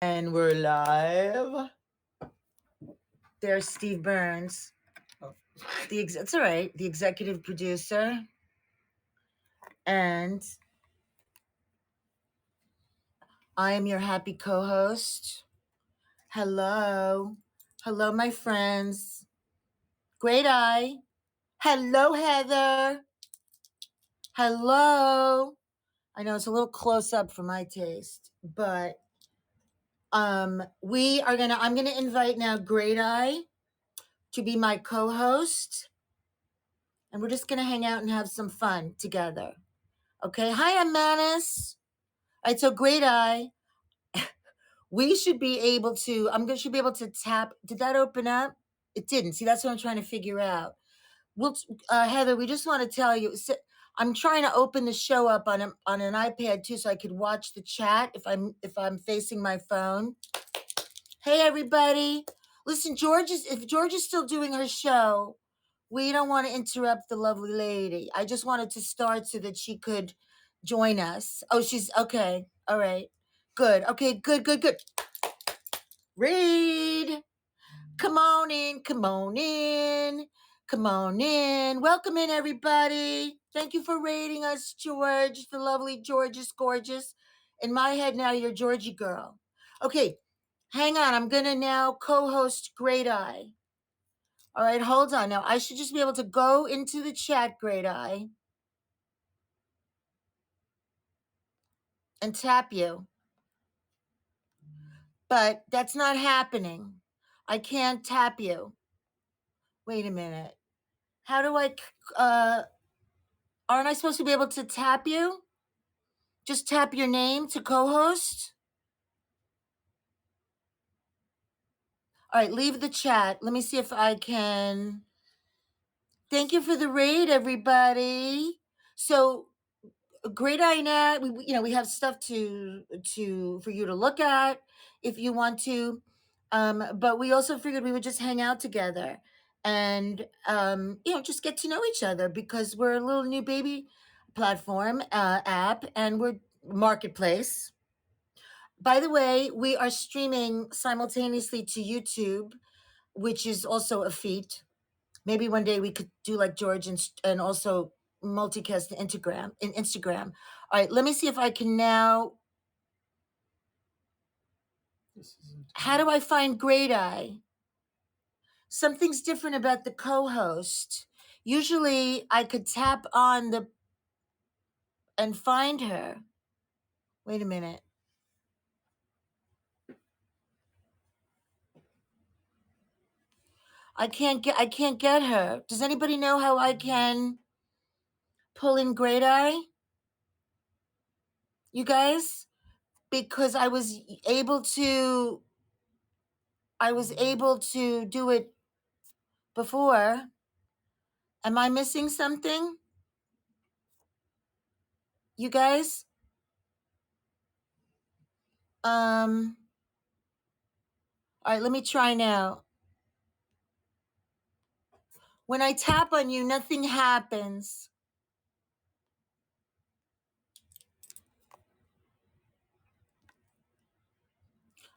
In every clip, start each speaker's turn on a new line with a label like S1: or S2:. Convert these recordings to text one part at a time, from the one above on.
S1: And we're live. There's Steve Burns. It's all right. The executive producer. And I am your happy co-host. Hello. Hello, my friends. Great Eye. Hello, Heather. Hello. I know it's a little close up for my taste, but I'm gonna invite now Great Eye to be my co-host. And we're just going to hang out and have some fun together. Okay. Hi, I'm Manus. All right. So Great Eye. We should be able to, should be able to tap. Did that open up? It didn't. See, that's what I'm trying to figure out. Heather, we just want to tell you, I'm trying to open the show up on an iPad too, so I could watch the chat if I'm facing my phone. Hey, everybody. Listen, if George is still doing her show, we don't want to interrupt the lovely lady. I just wanted to start so that she could join us. Oh, she's okay. All right. Good. Okay, good. Read. Come on in. Welcome in, everybody. Thank you for rating us, George. The lovely George is gorgeous. In my head now, you're Georgie girl. Okay, hang on. I'm going to now co-host Great Eye. All right, hold on. Now, I should just be able to go into the chat, Great Eye, and tap you. But that's not happening. I can't tap you. Wait a minute. How do aren't I supposed to be able to tap you? Just tap your name to co-host? All right, leave the chat. Let me see if I can. Thank you for the raid, everybody. So, Great Eye Nat, we have stuff for you to look at if you want to. But we also figured we would just hang out together and just get to know each other because we're a little new baby platform app and we're marketplace. By the way, we are streaming simultaneously to YouTube, which is also a feat. Maybe one day we could do like George and also multicast Instagram. All right, let me see if I can now. How do I find Great Eye? Something's different about the co-host. Usually I could tap on and find her. Wait a minute. I can't get her. Does anybody know how I can pull in Great Eye? You guys? Because I was able to do it before. Am I missing something? You guys? All right, let me try now. When I tap on you, nothing happens.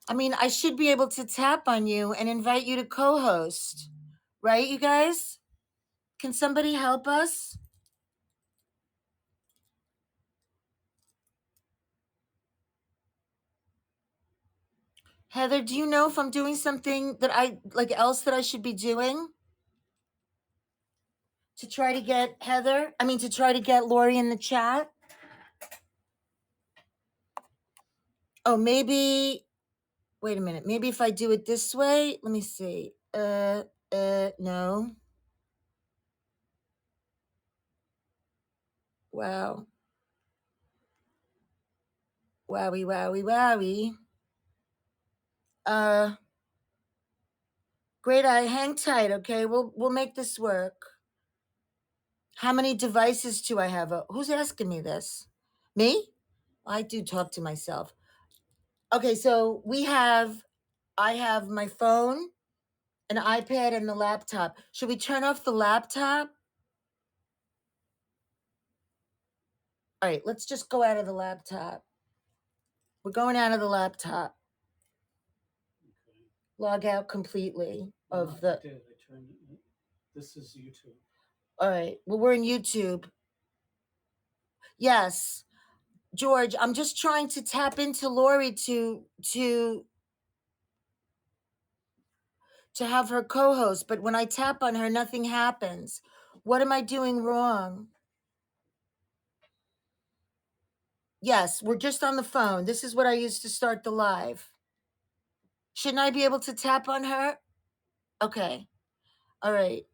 S1: I mean, I should be able to tap on you and invite you to co-host. Right, you guys? Can somebody help us? Heather, do you know if I'm doing something that I should be doing? To try to get to try to get Laurie in the chat? Oh, maybe, wait a minute. Maybe if I do it this way, let me see. No. Wow. Wowie. Great Eye, hang tight, okay? We'll make this work. How many devices do I have? Who's asking me this? Me? I do talk to myself. Okay, so I have my phone, an iPad, and the laptop. Should we turn off the laptop? All right, let's just go out of the laptop. We're going out of the laptop. log out completely of the.
S2: I did. I turned it. This is YouTube.
S1: All right. Well, we're in YouTube. Yes, George. I'm just trying to tap into Laurie to have her co-host, but when I tap on her, nothing happens. What am I doing wrong? Yes, we're just on the phone. This is what I used to start the live. Shouldn't I be able to tap on her? Okay. All right.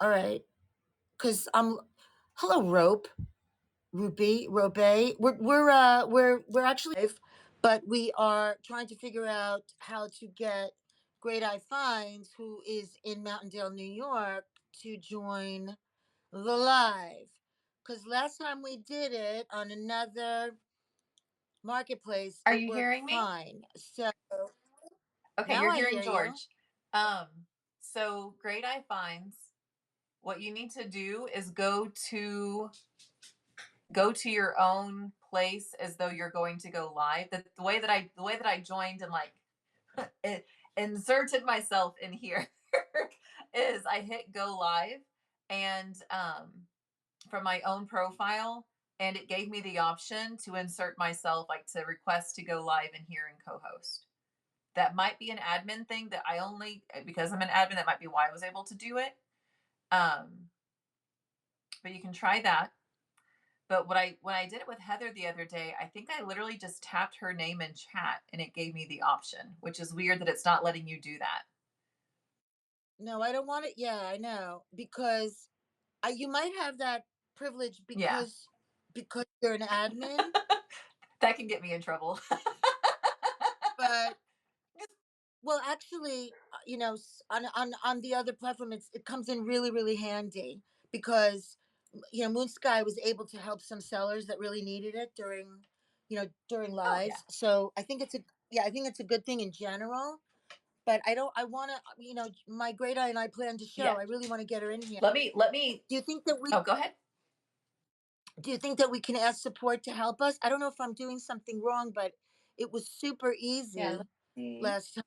S1: All right. Cause I'm hello, Rope. Rupee, Rope. We're actually live, but we are trying to figure out how to get Great Eye Finds, who is in Mountaindale, New York, to join the live. Because last time we did it on another marketplace,
S3: Are
S1: it
S3: you
S1: worked
S3: hearing me?
S1: fine. So
S3: Okay,
S1: now
S3: you're
S1: I
S3: hearing
S1: hear you.
S3: George. So Great Eye Finds, what you need to do is go to your own place as though you're going to go live. The way that I joined and like it inserted myself in here is I hit go live and from my own profile, and it gave me the option to insert myself, like to request to go live in here and co-host. That might be an admin thing that I only, because I'm an admin, that might be why I was able to do it. But you can try that. But when I did it with Heather the other day, I think I literally just tapped her name in chat and it gave me the option, which is weird that it's not letting you do that.
S1: No, I don't want it. Yeah, I know. Because you might have that privilege
S3: Yeah.
S1: because you're an admin,
S3: That can get me in trouble.
S1: but well, actually, on the other platform, it comes in really really handy because Moon Sky was able to help some sellers that really needed it during
S3: Oh yeah.
S1: lives. So I think it's a good thing in general. But I want to, my Great Eye and I plan to show.
S3: Yeah.
S1: I really want to get her in here.
S3: Let me
S1: Do you think that we
S3: Oh, go ahead.
S1: do you think that we can ask support to help us? I don't know if I'm doing something wrong, but it was super
S3: Yeah,
S1: easy
S3: let's see.
S1: last time.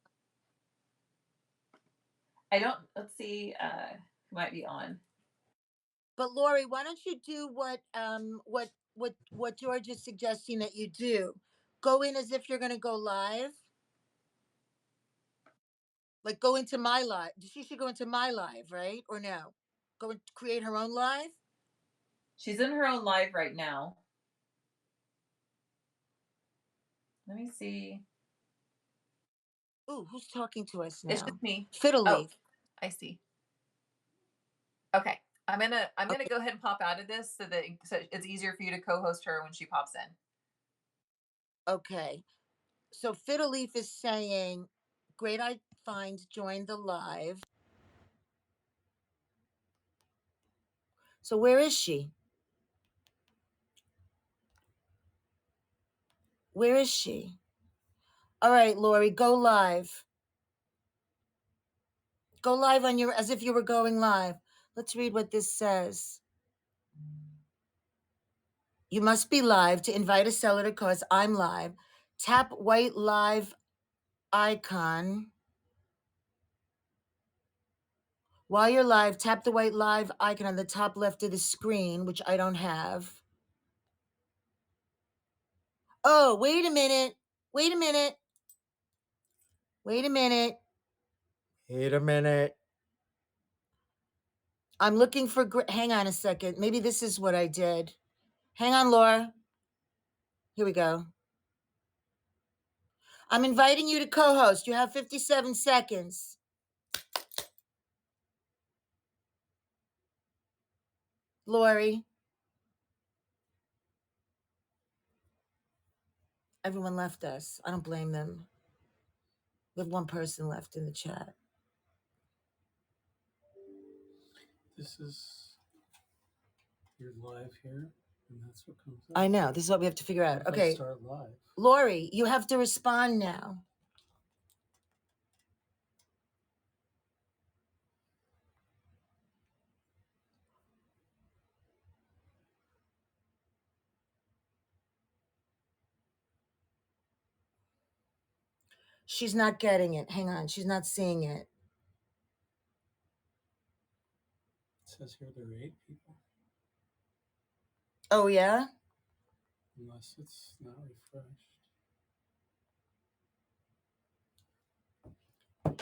S3: I don't let's see who might be on.
S1: But Laurie, why don't you do what George is suggesting that you do? Go in as if you're going to go live. Like go into my live. She should go into my live, right? Or no? Go and create her own live.
S3: She's in her own live right now. Let me see.
S1: Ooh, who's talking to us
S3: It's
S1: now?
S3: just me.
S1: Fiddle
S3: Oh,
S1: Leaf.
S3: I see. Okay. I'm gonna
S1: Okay.
S3: go ahead and pop out of this so it's easier for you to co-host her when she pops in.
S1: Okay. So Fiddle Leaf is saying, "Great, I find join the live." So where is she? Where is she? All right, Laurie, go live. Go live on your as if you were going live. Let's read what this says. You must be live to invite a seller to cause I'm live. Tap white live icon. While you're live, tap the white live icon on the top left of the screen, which I don't have. Oh, wait a minute. Wait a minute. Wait a minute. Wait a minute. I'm looking for. Hang on a second. Maybe this is what I did. Hang on, Laura. Here we go. I'm inviting you to co host. You have 57 seconds. Lori. Everyone left us. I don't blame them. We have one person left in the chat.
S2: This is your live here, and that's what comes up.
S1: I know. This is what we have to figure out.
S2: If I
S1: Okay.
S2: start live.
S1: Lori, you have to respond now. She's not getting it. Hang on. She's not seeing it.
S2: It says here there are 8 people,
S1: Oh, yeah?
S2: unless it's not refreshed.
S1: All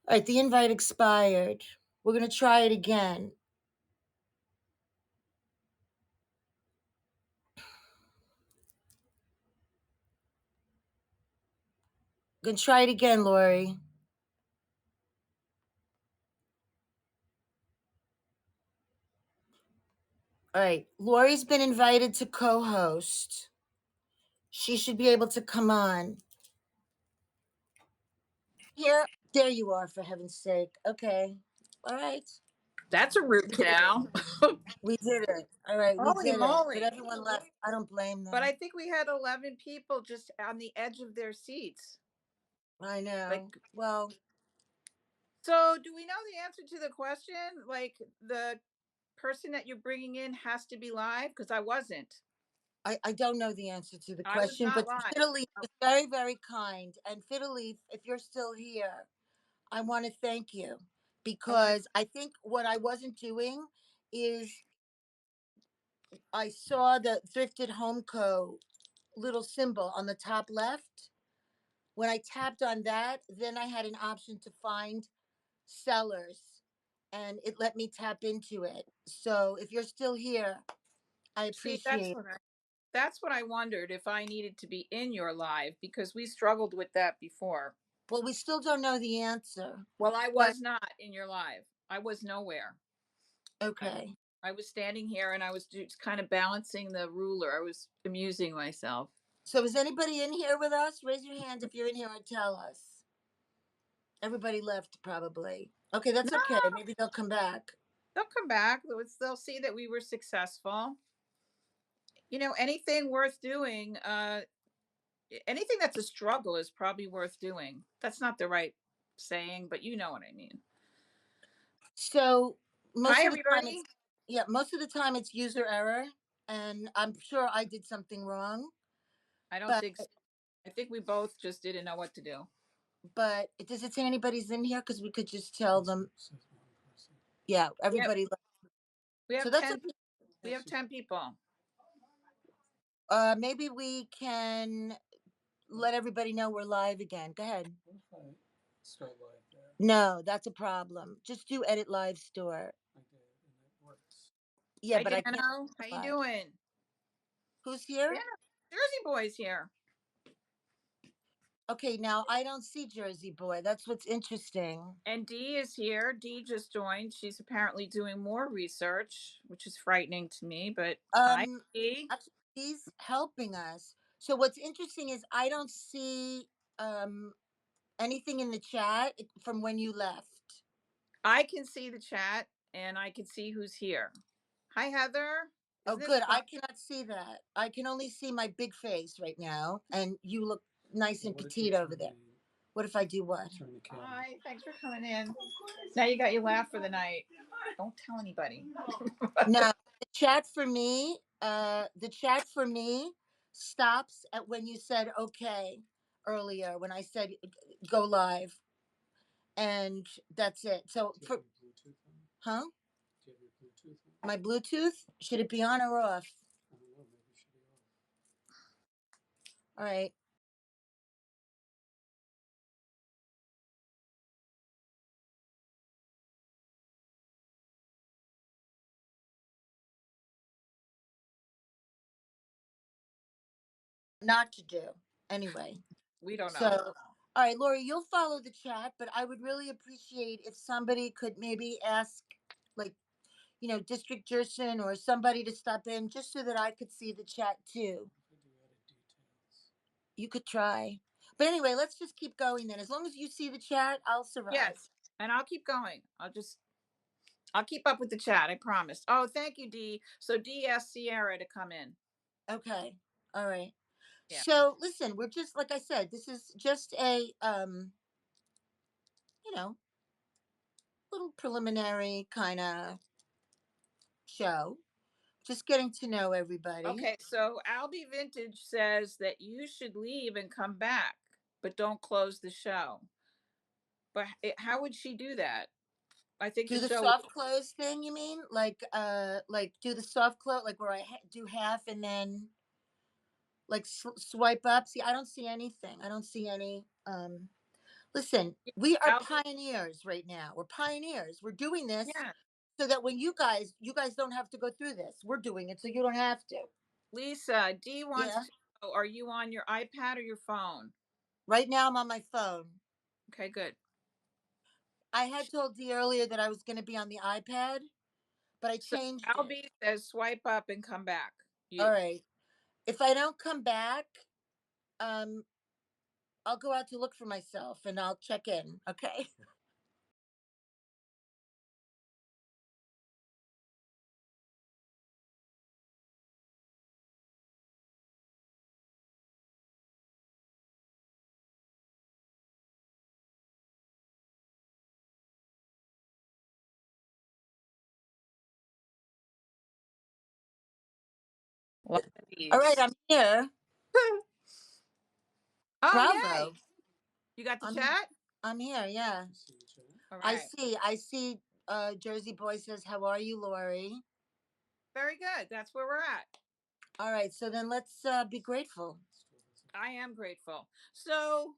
S1: right. The invite expired. We're going to try it again. Going to try it again, Laurie. All right. Laurie's been invited to co host. She should be able to come on. Here, there you are, for heaven's sake. Okay. All right.
S4: That's a root canal.
S1: We did it. All right. We
S4: Holy
S1: did it. But
S4: moly.
S1: everyone left. I don't blame
S4: But
S1: them.
S4: I think we had 11 people just on the edge of their seats.
S1: I know.
S4: Like,
S1: Well,
S4: so do we know the answer to the question? Like, the person that you're bringing in has to be live? Because I wasn't.
S1: I don't know the answer to the
S4: I was
S1: question,
S4: not
S1: but
S4: live.
S1: Fiddleif is very, very kind. And Fiddleif, if you're still here, I want to thank you
S4: Okay.
S1: because I think what I wasn't doing is I saw the Thrifted Home Co. little symbol on the top left. When I tapped on that, then I had an option to find sellers and it let me tap into it. So if you're still here, I
S4: See,
S1: appreciate it.
S4: that's what I wondered if I needed to be in your live because we struggled with that before.
S1: Well, we still don't know the answer,
S4: Well, I
S1: but
S4: was not in your live. I was nowhere. I,
S1: okay.
S4: I was standing here and I was just kind of balancing the ruler. I was amusing myself.
S1: So is anybody in here with us? Raise your hand if you're in here and tell us. Everybody left probably. Okay, that's
S4: No,
S1: okay. Maybe they'll come back.
S4: they'll come back. They'll see that we were successful. Anything worth doing, anything that's a struggle is probably worth doing. That's not the right saying, but you know what I mean.
S1: So
S4: Hi,
S1: most of the time
S4: everybody.
S1: it's yeah, most of the time it's user error and I'm sure I did something wrong,
S4: I don't
S1: but
S4: think so. I think we both just didn't know what to do.
S1: does it say anybody's in here cuz we could just tell
S2: It
S1: them
S2: says 1 person.
S1: yeah,
S4: We have
S1: everybody left.
S4: we
S1: So
S4: have
S1: that's
S4: 10 people. We have 10 people.
S1: maybe we can let everybody know we're live again. Go ahead.
S2: What if I start live there?
S1: No, that's a problem. Just do edit live store.
S2: I did, and it works.
S1: Yeah,
S4: Hi,
S1: but I can't
S4: Dano. How you
S1: live.
S4: doing?
S1: Who's here?
S4: Yeah, Jersey Boy's here.
S1: Okay, now I don't see Jersey Boy. That's what's interesting.
S4: And Dee is here. Dee just joined. She's apparently doing more research, which is frightening to me. But hi,
S1: Um,
S4: Dee.
S1: actually, he's helping us. So what's interesting is I don't see um anything in the chat from when you left.
S4: I can see the chat and I can see who's here. Hi, Heather.
S1: Oh,
S4: Isn't this
S1: good.
S4: fun?
S1: I cannot see that. I can only see my big face right now, and you look nice
S2: Well,
S1: and
S2: what if you
S1: petite over there. What if I do what?
S2: turn the camera?
S4: Hi, thanks for coming in. Now you got your laugh for the night. Don't tell anybody.
S1: No, the chat for me stops at when you said okay earlier when I said go live, and that's it. So
S2: Do you
S1: for
S2: have your Bluetooth on?
S1: huh?
S2: Do you have your Bluetooth on?
S1: My Bluetooth, should it be on or off?
S2: I don't know. Maybe it should be off.
S1: All right. Not to do anyway.
S4: We don't know.
S1: So, all right, Lori, you'll follow the chat, but I would really appreciate if somebody could maybe ask, like, District Jerson or somebody to stop in just so that I could see the chat too.
S2: If I do edit details.
S1: You could try. But anyway, let's just keep going then. As long as you see the chat, I'll survive.
S4: Yes, and I'll keep going. I'll keep up with the chat. I promise. Oh, thank you, Dee. So Dee asked Sierra to come in.
S1: Okay. All right.
S4: Yeah.
S1: So listen, we're just like I said, this is just a you know, little preliminary kind of show. Just getting to know everybody.
S4: Okay, so Albie Vintage says that you should leave and come back. but don't close the show. But how would she do that? I think the
S1: Do the
S4: show.
S1: soft close thing, you mean? Like do the soft close, like where I do half and then like swipe up. See, I don't see anything. I don't see any. Listen, we are
S4: I'll be,
S1: pioneers right now. We're pioneers. We're doing this
S4: yeah.
S1: so that when you guys don't have to go through this. We're doing it so you don't have to.
S4: Lisa, D wants
S1: Yeah.
S4: to know, are you on your iPad or your phone?
S1: Right now I'm on my phone.
S4: Okay, good.
S1: I had told Dee earlier that I was going to be on the iPad, but I
S4: So
S1: changed it.
S4: Albie says swipe up and come back.
S1: All
S4: You.
S1: right. If I don't come back, um, I'll go out to look for myself and I'll check in. Okay.
S4: Lots of
S1: All right.
S4: these.
S1: I'm here.
S4: Oh,
S1: Bravo.
S4: yay. You got the
S1: I'm
S4: chat?
S1: I'm here. Yeah.
S2: See the chat.
S4: All
S1: I
S4: right.
S1: see. I see. Jersey Boy says, "How are you, Laurie?"
S4: Very good. That's where we're at.
S1: All right. So then let's be grateful.
S2: Still doesn't.
S4: I am grateful. So,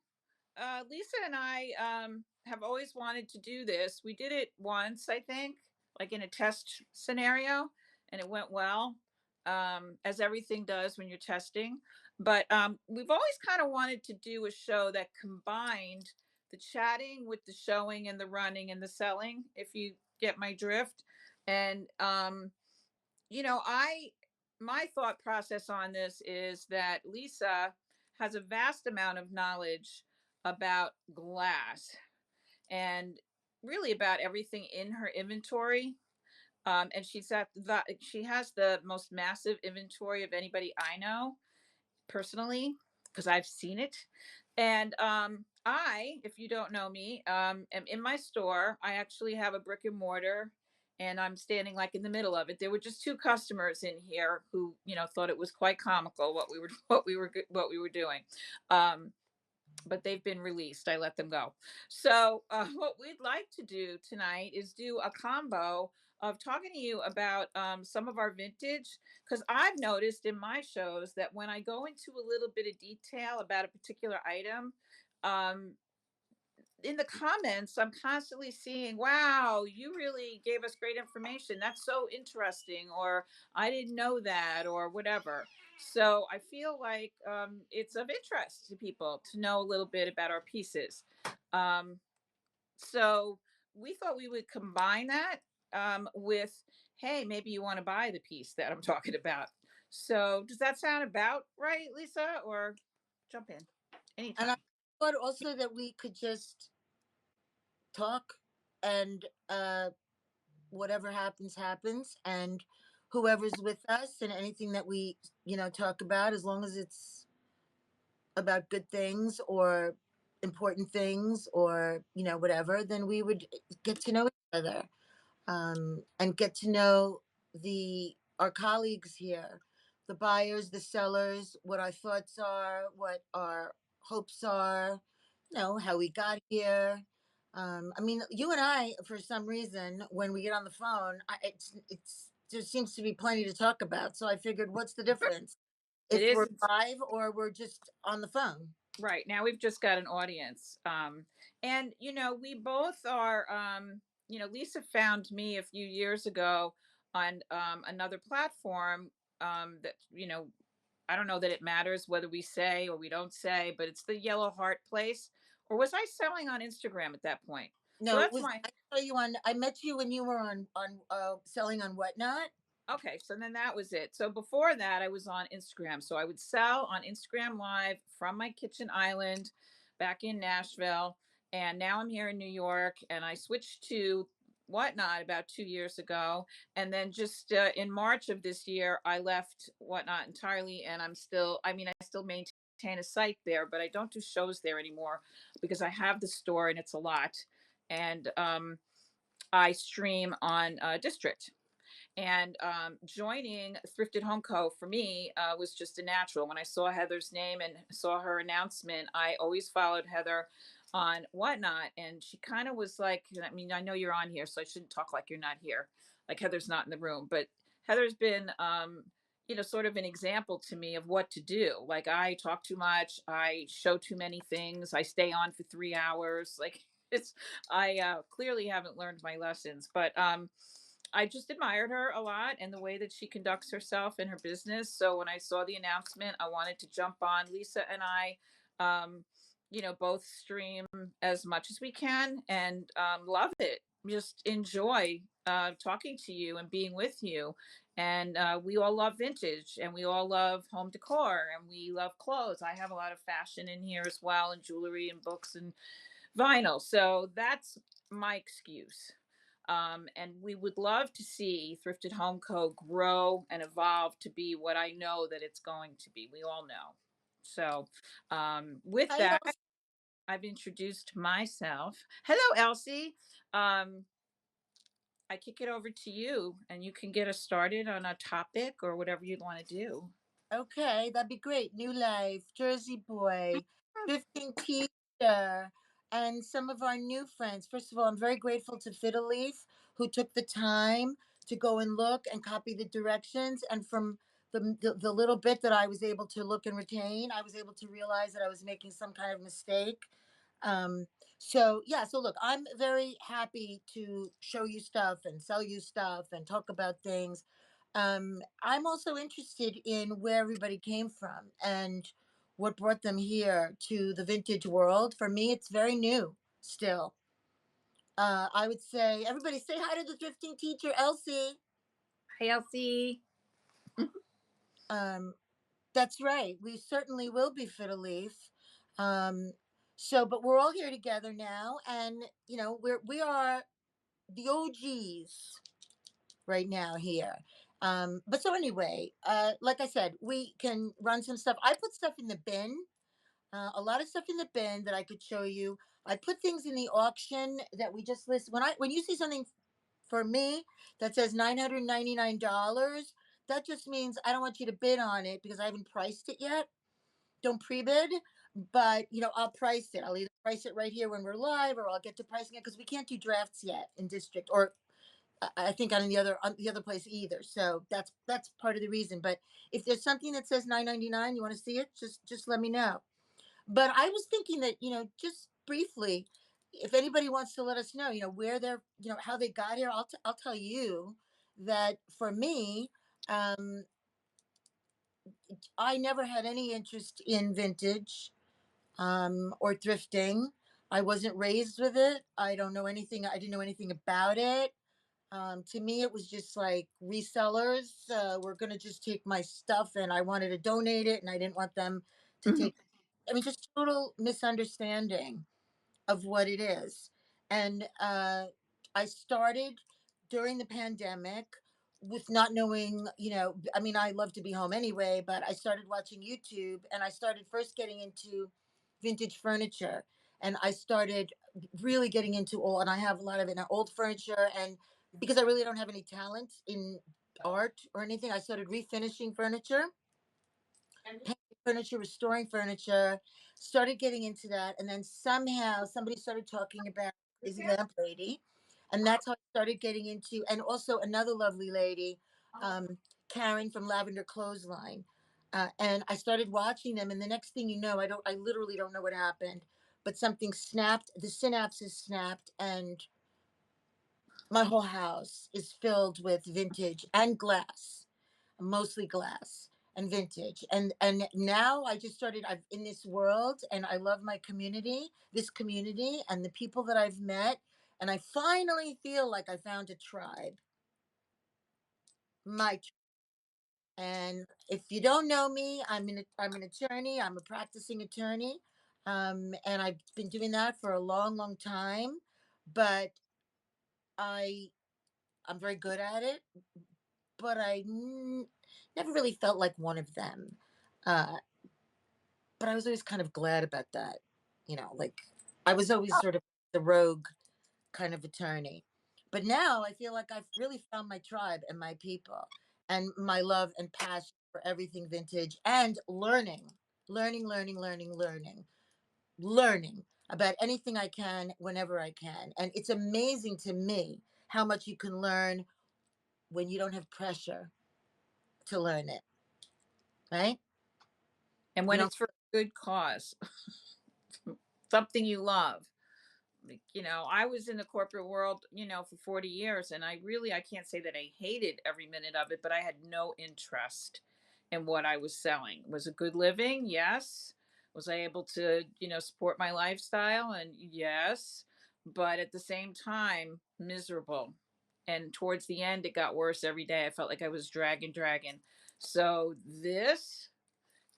S4: Lisa and I have always wanted to do this. We did it once, I think, like in a test scenario, and it went well, as everything does when you're testing. But we've always kind of wanted to do a show that combined the chatting with the showing and the running and the selling, if you get my drift. And I my thought process on this is that Lisa has a vast amount of knowledge about glass and really about everything in her inventory. And she has the most massive inventory of anybody I know personally because I've seen it. And if you don't know me, am in my store. I actually have a brick and mortar, and I'm standing like in the middle of it. There were just two customers in here who, thought it was quite comical what we were what we were doing. Um, but they've been released. I let them go. So, what we'd like to do tonight is do a combo of talking to you about some of our vintage. Because I've noticed in my shows that when I go into a little bit of detail about a particular item, um, in the comments, I'm constantly seeing, wow, you really gave us great information. That's so interesting. Or I didn't know that, or whatever. So I feel like it's of interest to people to know a little bit about our pieces. Um, so we thought we would combine that with, hey, maybe you want to buy the piece that I'm talking about. So does that sound about right, Lisa? Or jump in
S1: And
S4: anytime.
S1: I thought also that we could just talk and whatever happens happens, and whoever's with us and anything that we talk about, as long as it's about good things or important things or whatever, then we would get to know each other, and get to know the our colleagues here, the buyers, the sellers, what our thoughts are, what our hopes are, how we got here. I mean, you and I, for some reason, when we get on the phone, it's there seems to be plenty to talk about. So I figured, what's the difference
S4: It
S1: if
S4: is.
S1: we're live or we're just on the phone?
S4: Right. Now we've just got an audience. And we both are Lisa found me a few years ago on another platform that, I don't know that it matters whether we say or we don't say, but it's the Yellow Heart place. Or was I selling on Instagram at that point? So
S1: No, it
S4: that's
S1: was.
S4: my.
S1: I saw you on. I met you when you were on selling on Whatnot.
S4: Okay, so then that was it. So before that, I was on Instagram. So I would sell on Instagram Live from my kitchen island back in Nashville. And now I'm here in New York, and I switched to Whatnot about 2 years ago. And then just in March of this year, I left Whatnot entirely. And I still maintain a site there, but I don't do shows there anymore because I have the store and it's a lot. And I stream on District. And joining Thrifted Home Co. for me was just a natural. When I saw Heather's name and saw her announcement, I always followed Heather on Whatnot. And she kind of was like, I mean, I know you're on here, so I shouldn't talk like you're not here, like Heather's not in the room. But Heather's been, sort of an example to me of what to do. Like, I talk too much, I show too many things, I stay on for 3 hours. Like, it's, I clearly haven't learned my lessons, but I just admired her a lot and the way that she conducts herself in her business. So when I saw the announcement, I wanted to jump on. Lisa and I, um, both stream as much as we can and love it. Just enjoy talking to you and being with you. And we all love vintage and we all love home decor and we love clothes. I have a lot of fashion in here as well, and jewelry and books and vinyl. So that's my excuse. And we would love to see Thrifted Home Co. grow and evolve to be what I know that it's going to be. We all know. So, with
S1: Hi,
S4: that,
S1: Elsie.
S4: I've introduced myself. Hello, Elsie. Um, I kick it over to you, and you can get us started on a topic or whatever you'd want to do.
S1: Okay, that'd be great. New Life, Jersey Boy, Drifting Teacher, and some of our new friends. First of all, I'm very grateful to Fiddle Leaf, who took the time to go and look and copy the directions. And from the little bit that I was able to look and retain, I was able to realize that I was making some kind of mistake. Um, so yeah, so look, I'm very happy to show you stuff and sell you stuff and talk about things. I'm also interested in where everybody came from and what brought them here to the vintage world. For me, it's very new still. I would say, everybody say hi to the drifting teacher, Elsie.
S4: Hi, Elsie.
S1: Um, that's right. We certainly will be Fiddle Leaf. Um, but we're all here together now, and we are the OGs right now here. But so anyway, like I said, we can run some stuff. I put stuff in the bin, a lot of stuff in the bin that I could show you. I put things in the auction that we just listed. When you see something for me that says $999, that just means I don't want you to bid on it because I haven't priced it yet. Don't pre-bid, but I'll price it. I'll either price it right here when we're live, or I'll get to pricing it because we can't do drafts yet in district, or I think on the other place either. So that's part of the reason. But if there's something that says 999, you want to see it, just let me know. But I was thinking that just briefly, if anybody wants to let us know, where they're, how they got here, I'll tell you that for me, um, I never had any interest in vintage or thrifting. I wasn't raised with it. I don't know anything. I didn't know anything about it. To me, it was just like resellers were going to just take my stuff, and I wanted to donate it, and I didn't want them to
S4: Mhm.
S1: take. I mean, just total misunderstanding of what it is. And I started during the pandemic with not knowing, I mean, I love to be home anyway, but I started watching YouTube, and I started first getting into vintage furniture. And I started really getting into and I have a lot of it now, old furniture. And because I really don't have any talent in art or anything, I started refinishing furniture, painting furniture, restoring furniture, started getting into that. And then somehow somebody started talking about Crazy Lamp Lady. And that's how I started getting into, and also another lovely lady, um, Karen from Lavender Clothesline. And I started watching them. And the next thing you know, I literally don't know what happened, but something snapped, the synapses snapped, and my whole house is filled with vintage and glass, mostly glass and vintage. And now I just started, I've in this world, and I love my community, this community, and the people that I've met. And I finally feel like I found a tribe, my tribe. And if you don't know me, I'm an attorney. I'm a practicing attorney. And I've been doing that for a long, long time. But I I'm very good at it, but never really felt like one of them. Uh, but I was always kind of glad about that. Like I was always sort of the rogue kind of attorney. But now I feel like I've really found my tribe and my people and my love and passion for everything vintage and learning about anything I can whenever I can. And it's amazing to me how much you can learn when you don't have pressure to learn it, right?
S4: And
S1: You
S4: when
S1: don't,
S4: it's for a good cause, something you love. I was in the corporate world, for 40 years, and I can't say that I hated every minute of it, but I had no interest in what I was selling. Was it good living? Yes. Was I able to, support my lifestyle? And yes. But at the same time, miserable. And towards the end, it got worse every day. I felt like I was dragging. So this,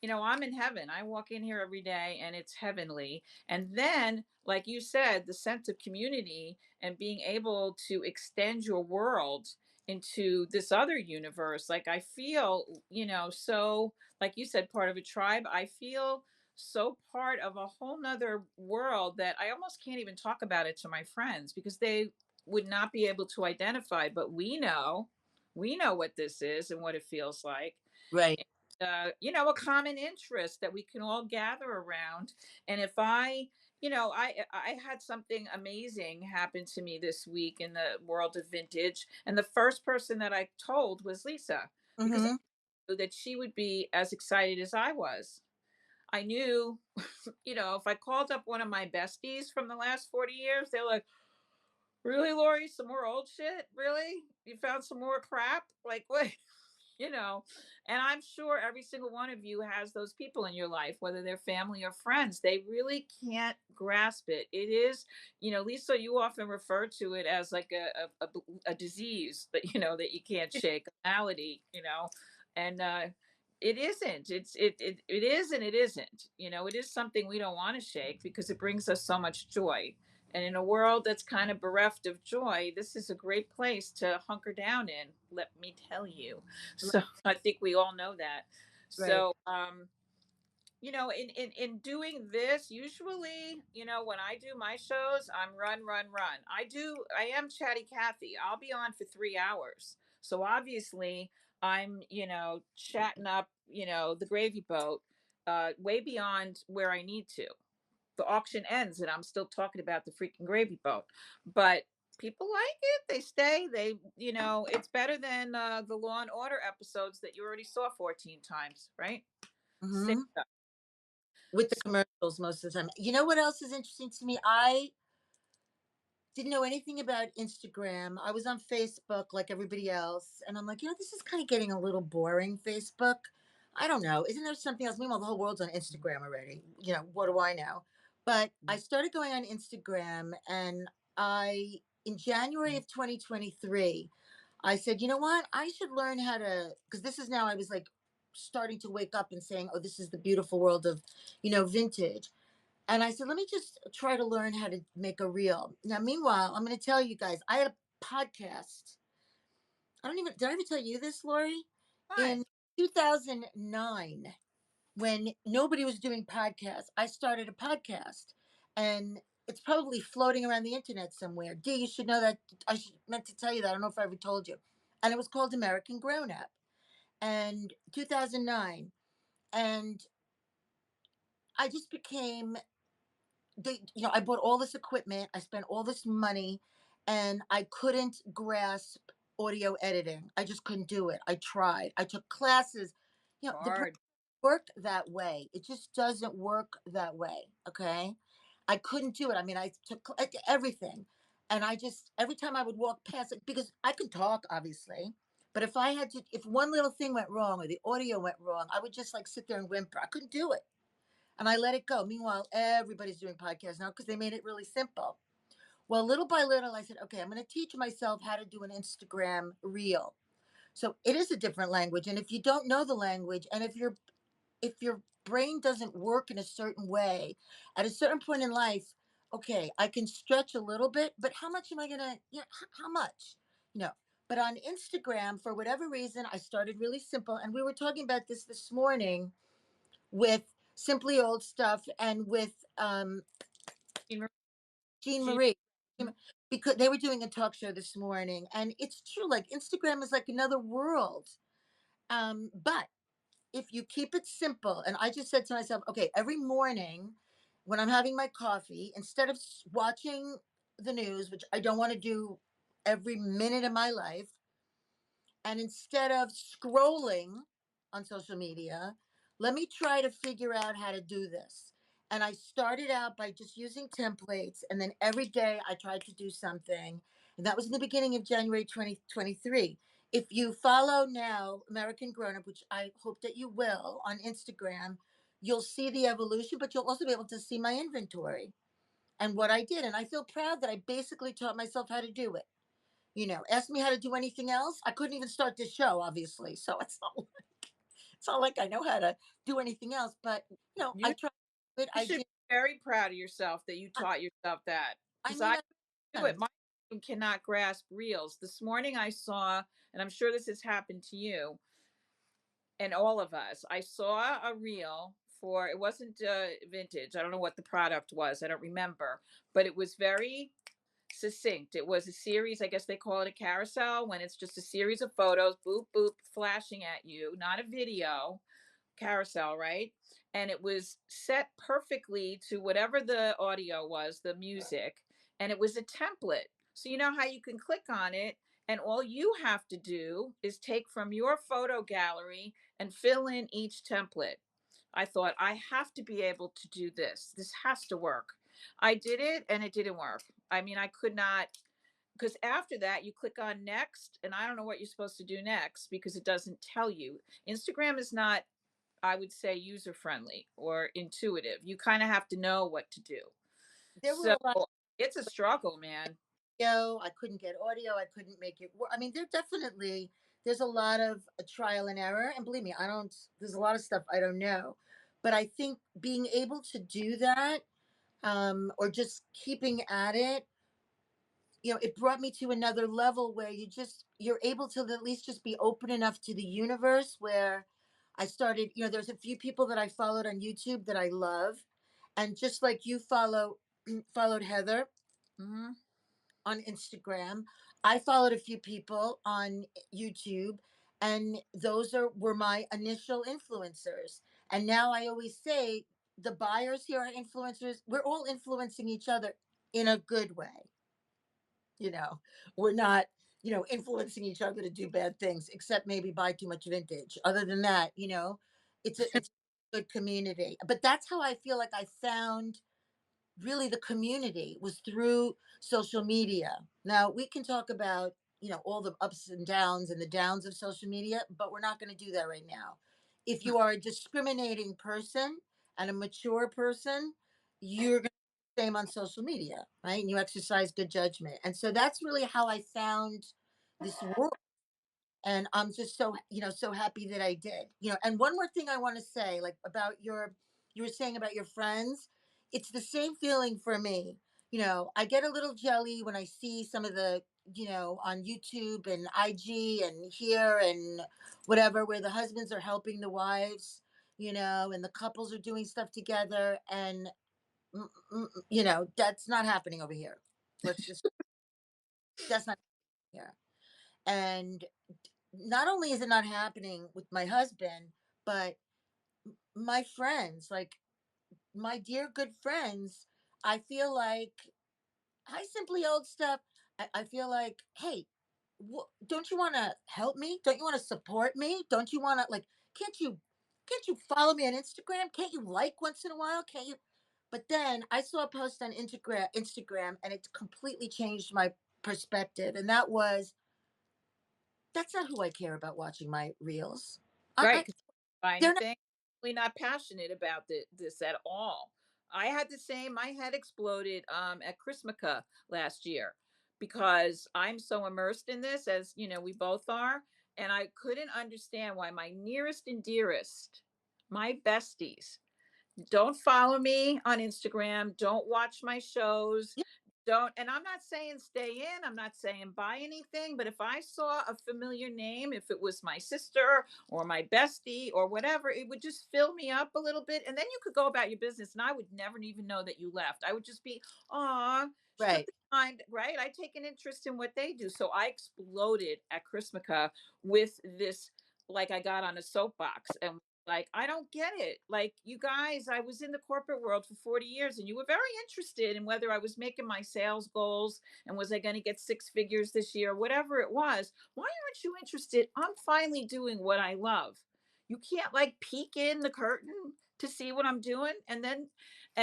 S4: I'm in heaven. I walk in here every day and it's heavenly. And then, like you said, the sense of community and being able to extend your world into this other universe. Like I feel, so like you said, part of a tribe. I feel so part of a whole nother world that I almost can't even talk about it to my friends because they would not be able to identify. But we know what this is and what it feels like,
S1: right.
S4: a common interest that we can all gather around. And if I had something amazing happen to me this week in the world of vintage, and the first person that I told was Lisa, because I
S1: Mm-hmm.
S4: knew that she would be as excited as I was. I knew, if I called up one of my besties from the last 40 years, they're like, "Really, Laurie? Some more old shit? Really? You found some more crap? Like, what?" you know and I'm sure every single one of you has those people in your life, whether they're family or friends. They really can't grasp it. It is, Lisa, you often refer to it as like a disease that that you can't shake, a malady, and it isn't. It is and it isn't. It is something we don't want to shake because it brings us so much joy. And in a world that's kind of bereft of joy, this is a great place to hunker down in, let me tell you. So I think we all know that.
S1: Right.
S4: So, in doing this, usually, when I do my shows, I'm run. I am Chatty Cathy. I'll be on for 3 hours. So obviously, I'm, chatting up, the gravy boat, way beyond where I need to. The auction ends and I'm still talking about the freaking gravy boat. But people like it. They stay. It's better than the Law and Order episodes that you already saw 14 times, right? Same
S1: Mm-hmm.
S4: stuff.
S1: With the commercials most of the time. You know what else is interesting to me? I didn't know anything about Instagram. I was on Facebook like everybody else, and I'm like, this is kind of getting a little boring. Facebook. I don't know. Isn't there something else? Meanwhile, the whole world's on Instagram already. What do I know? But I started going on Instagram, and in January of 2023, I said, you know what? I should learn how to, because this is now I was like starting to wake up and saying, oh, this is the beautiful world of, vintage. And I said, let me just try to learn how to make a reel. Now, meanwhile, I'm going to tell you guys, I had a podcast. Did I ever tell you this, Laurie?
S4: Why?
S1: In 2009, when nobody was doing podcasts, I started a podcast. And it's probably floating around the internet somewhere. Dee, you should know that. Meant to tell you that. I don't know if I ever told you. And it was called American Grown Up. And 2009. And I just became I bought all this equipment, I spent all this money, and I couldn't grasp audio editing. I just couldn't do it. I tried. I took classes. The brain
S4: Hard.
S1: work that way. It just doesn't work that way. Okay. I couldn't do it. I mean, I took everything. And I just, every time I would walk past it, because I could talk, obviously, but if one little thing went wrong or the audio went wrong, I would just like sit there and whimper. I couldn't do it and I let it go. Meanwhile, everybody's doing podcasts now because they made it really simple. Well, little by little, I said, okay, I'm going to teach myself how to do an Instagram reel. So it is a different language, and if you don't know the language, and if your brain doesn't work in a certain way, at a certain point in life, okay, I can stretch a little bit, but how much am I going to? How much? You know. But on Instagram, for whatever reason, I started really simple, and we were talking about this morning with Simply Old Stuff and with
S4: Jean
S1: Jean
S4: Jean-
S1: Marie. because they were doing a talk show this morning, and it's true. Like Instagram is like another world. But if you keep it simple, and I just said to myself, okay, every morning when I'm having my coffee, instead of watching the news, which I don't want to do every minute of my life, and instead of scrolling on social media, let me try to figure out how to do this. And I started out by just using templates. And then every day I tried to do something. And that was in the beginning of January 2023. If you follow now American Grown Up, which I hope that you will on Instagram, you'll see the evolution, but you'll also be able to see my inventory and what I did. And I feel proud that I basically taught myself how to do it. Ask me how to do anything else. I couldn't even start this show, obviously. So it's not like I know how to do anything else. But I
S4: You
S1: tried it.
S4: you
S1: I
S4: should
S1: did.
S4: be very proud of yourself that you
S1: I,
S4: taught yourself that,
S1: I
S4: because
S1: mean,
S4: I
S1: that's
S4: do it.
S1: sense.
S4: My husband cannot grasp reels. This morning I saw, and I'm sure this has happened to you and all of us. I saw a reel for, it wasn't vintage. I don't know what the product was. I don't remember, but it was very succinct. It was a series, I guess they call it a carousel, when it's just a series of photos, boop, boop, flashing at you, not a video carousel, right? And it was set perfectly to whatever the audio was, the music, and it was a template. So you know how you can click on it, and all you have to do is take from your photo gallery and fill in each template. I thought, I have to be able to do this. This has to work. I did it and it didn't work. I mean, I could not, because after that you click on next and I don't know what you're supposed to do next because it doesn't tell you. Instagram is not, I would say, user friendly or intuitive. You kind of have to know what to do.
S1: There were
S4: So
S1: a lot of
S4: it's a struggle, man.
S1: audio. I couldn't get audio. I couldn't make it work. I mean, there's a lot of trial and error. And believe me, I don't. There's a lot of stuff I don't know. But I think being able to do that, or just keeping at it, it brought me to another level where you're able to at least just be open enough to the universe where I started, there's a few people that I followed on YouTube that I love. And just like you followed Heather
S4: Hmm.
S1: on Instagram, I followed a few people on YouTube, and those were my initial influencers. And now I always say the buyers here are influencers. We're all influencing each other in a good way. you know we're not influencing each other to do bad things, except maybe buy too much vintage. Other than that, it's a good community. But that's how I feel like I found really the community, was through social media. Now we can talk about all the ups and downs and the downs of social media, but we're not going to do that right now. If you are a discriminating person and a mature person, you're going to do the same on social media, right? And you exercise good judgment. And so that's really how I found this world. And I'm just so happy that I did. And one more thing I want to say, like, about you were saying about your friends. It's the same feeling for me. I get a little jelly when I see some of the, on YouTube and IG and here and whatever, where the husbands are helping the wives, and the couples are doing stuff together. And that's not happening over here. Let's just That's not here. And not only is it not happening with my husband, but my friends, like my dear good friends, I feel like I simply old stuff. I feel like, hey, don't you want to help me? Don't you want to support me? Don't you want to, like, can't you follow me on Instagram? Can't you like once in a while? Can't you? But then I saw a post on Instagram, and it completely changed my perspective. And that was, that's not who I care about watching my reels.
S4: Right.
S1: I
S4: 'Cause buy
S1: they're not.
S4: anything. Really not passionate about this at all. I had the same, my head exploded at Chrismica last year because I'm so immersed in this, as you know, we both are. And I couldn't understand why my nearest and dearest, my besties, don't follow me on Instagram, don't watch my shows, don't, and I'm not saying stay in, I'm not saying buy anything, but if I saw a familiar name, if it was my sister or my bestie or whatever, it would just fill me up a little bit. And then you could go about your business and I would never even know that you left. I would just be, aw, she took
S1: Right.
S4: the time, right? I take an interest in what they do. So I exploded at Chrismica with this, like I got on a soapbox and like, I don't get it. Like, you guys, I was in the corporate world for 40 years and you were very interested in whether I was making my sales goals and was I going to get six figures this year, whatever it was. Why aren't you interested? I'm finally doing what I love. You can't like peek in the curtain to see what I'm doing. And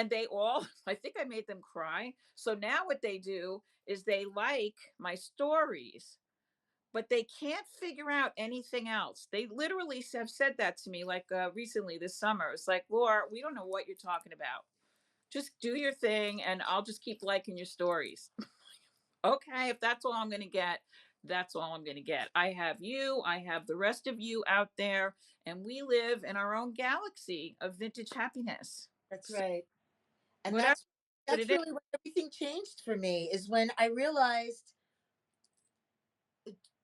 S4: they all, I think I made them cry. So now what they do is they like my stories, but they can't figure out anything else. They literally have said that to me, like recently this summer. It's like, Laura, we don't know what you're talking about. Just do your thing, and I'll just keep liking your stories. Okay, if that's all I'm going to get, that's all I'm going to get. I have you, I have the rest of you out there, and we live in our own galaxy of vintage happiness.
S1: That's
S4: So
S1: right. And
S4: whatever what
S1: that's
S4: it is.
S1: really when everything changed for me is when I realized,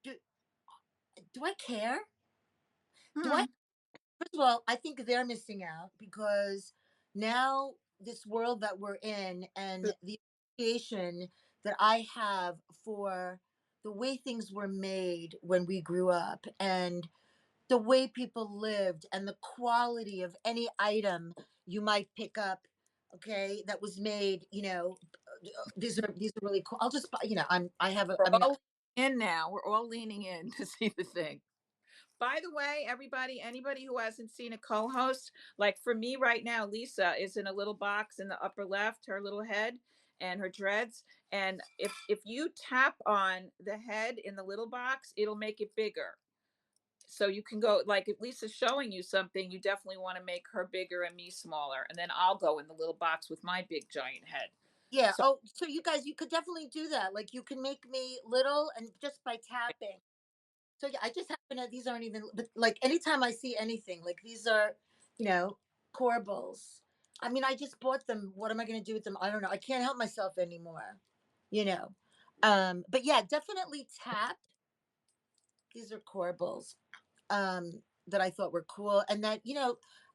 S1: do, do I care? Do I
S4: Hmm.
S1: First of all, I think they're missing out because now this world that we're in and the appreciation that I have for the way things were made when we grew up and the way people lived and the quality of any item you might pick up, okay, that was made, these are really cool. I'll just buy, I have a
S4: We're
S1: I mean,
S4: all in now. We're all leaning in to see the thing. By the way, everybody, anybody who hasn't seen a co-host, like for me right now, Lisa is in a little box in the upper left, her little head and her dreads. And if you tap on the head in the little box, it'll make it bigger. So you can go like if Lisa's showing you something, you definitely want to make her bigger and me smaller. And then I'll go in the little box with my big giant head.
S1: yeah.
S4: So
S1: Oh, so you guys, you could definitely do that. Like you can make me little and just by tapping. So yeah, I just happen to, these aren't even, but like anytime I see anything, like these are, you know, corbels. I mean, I just bought them. What am I going to do with them? I don't know. I can't help myself anymore, you know. But yeah, definitely tap. These are corbels that I thought were cool, and that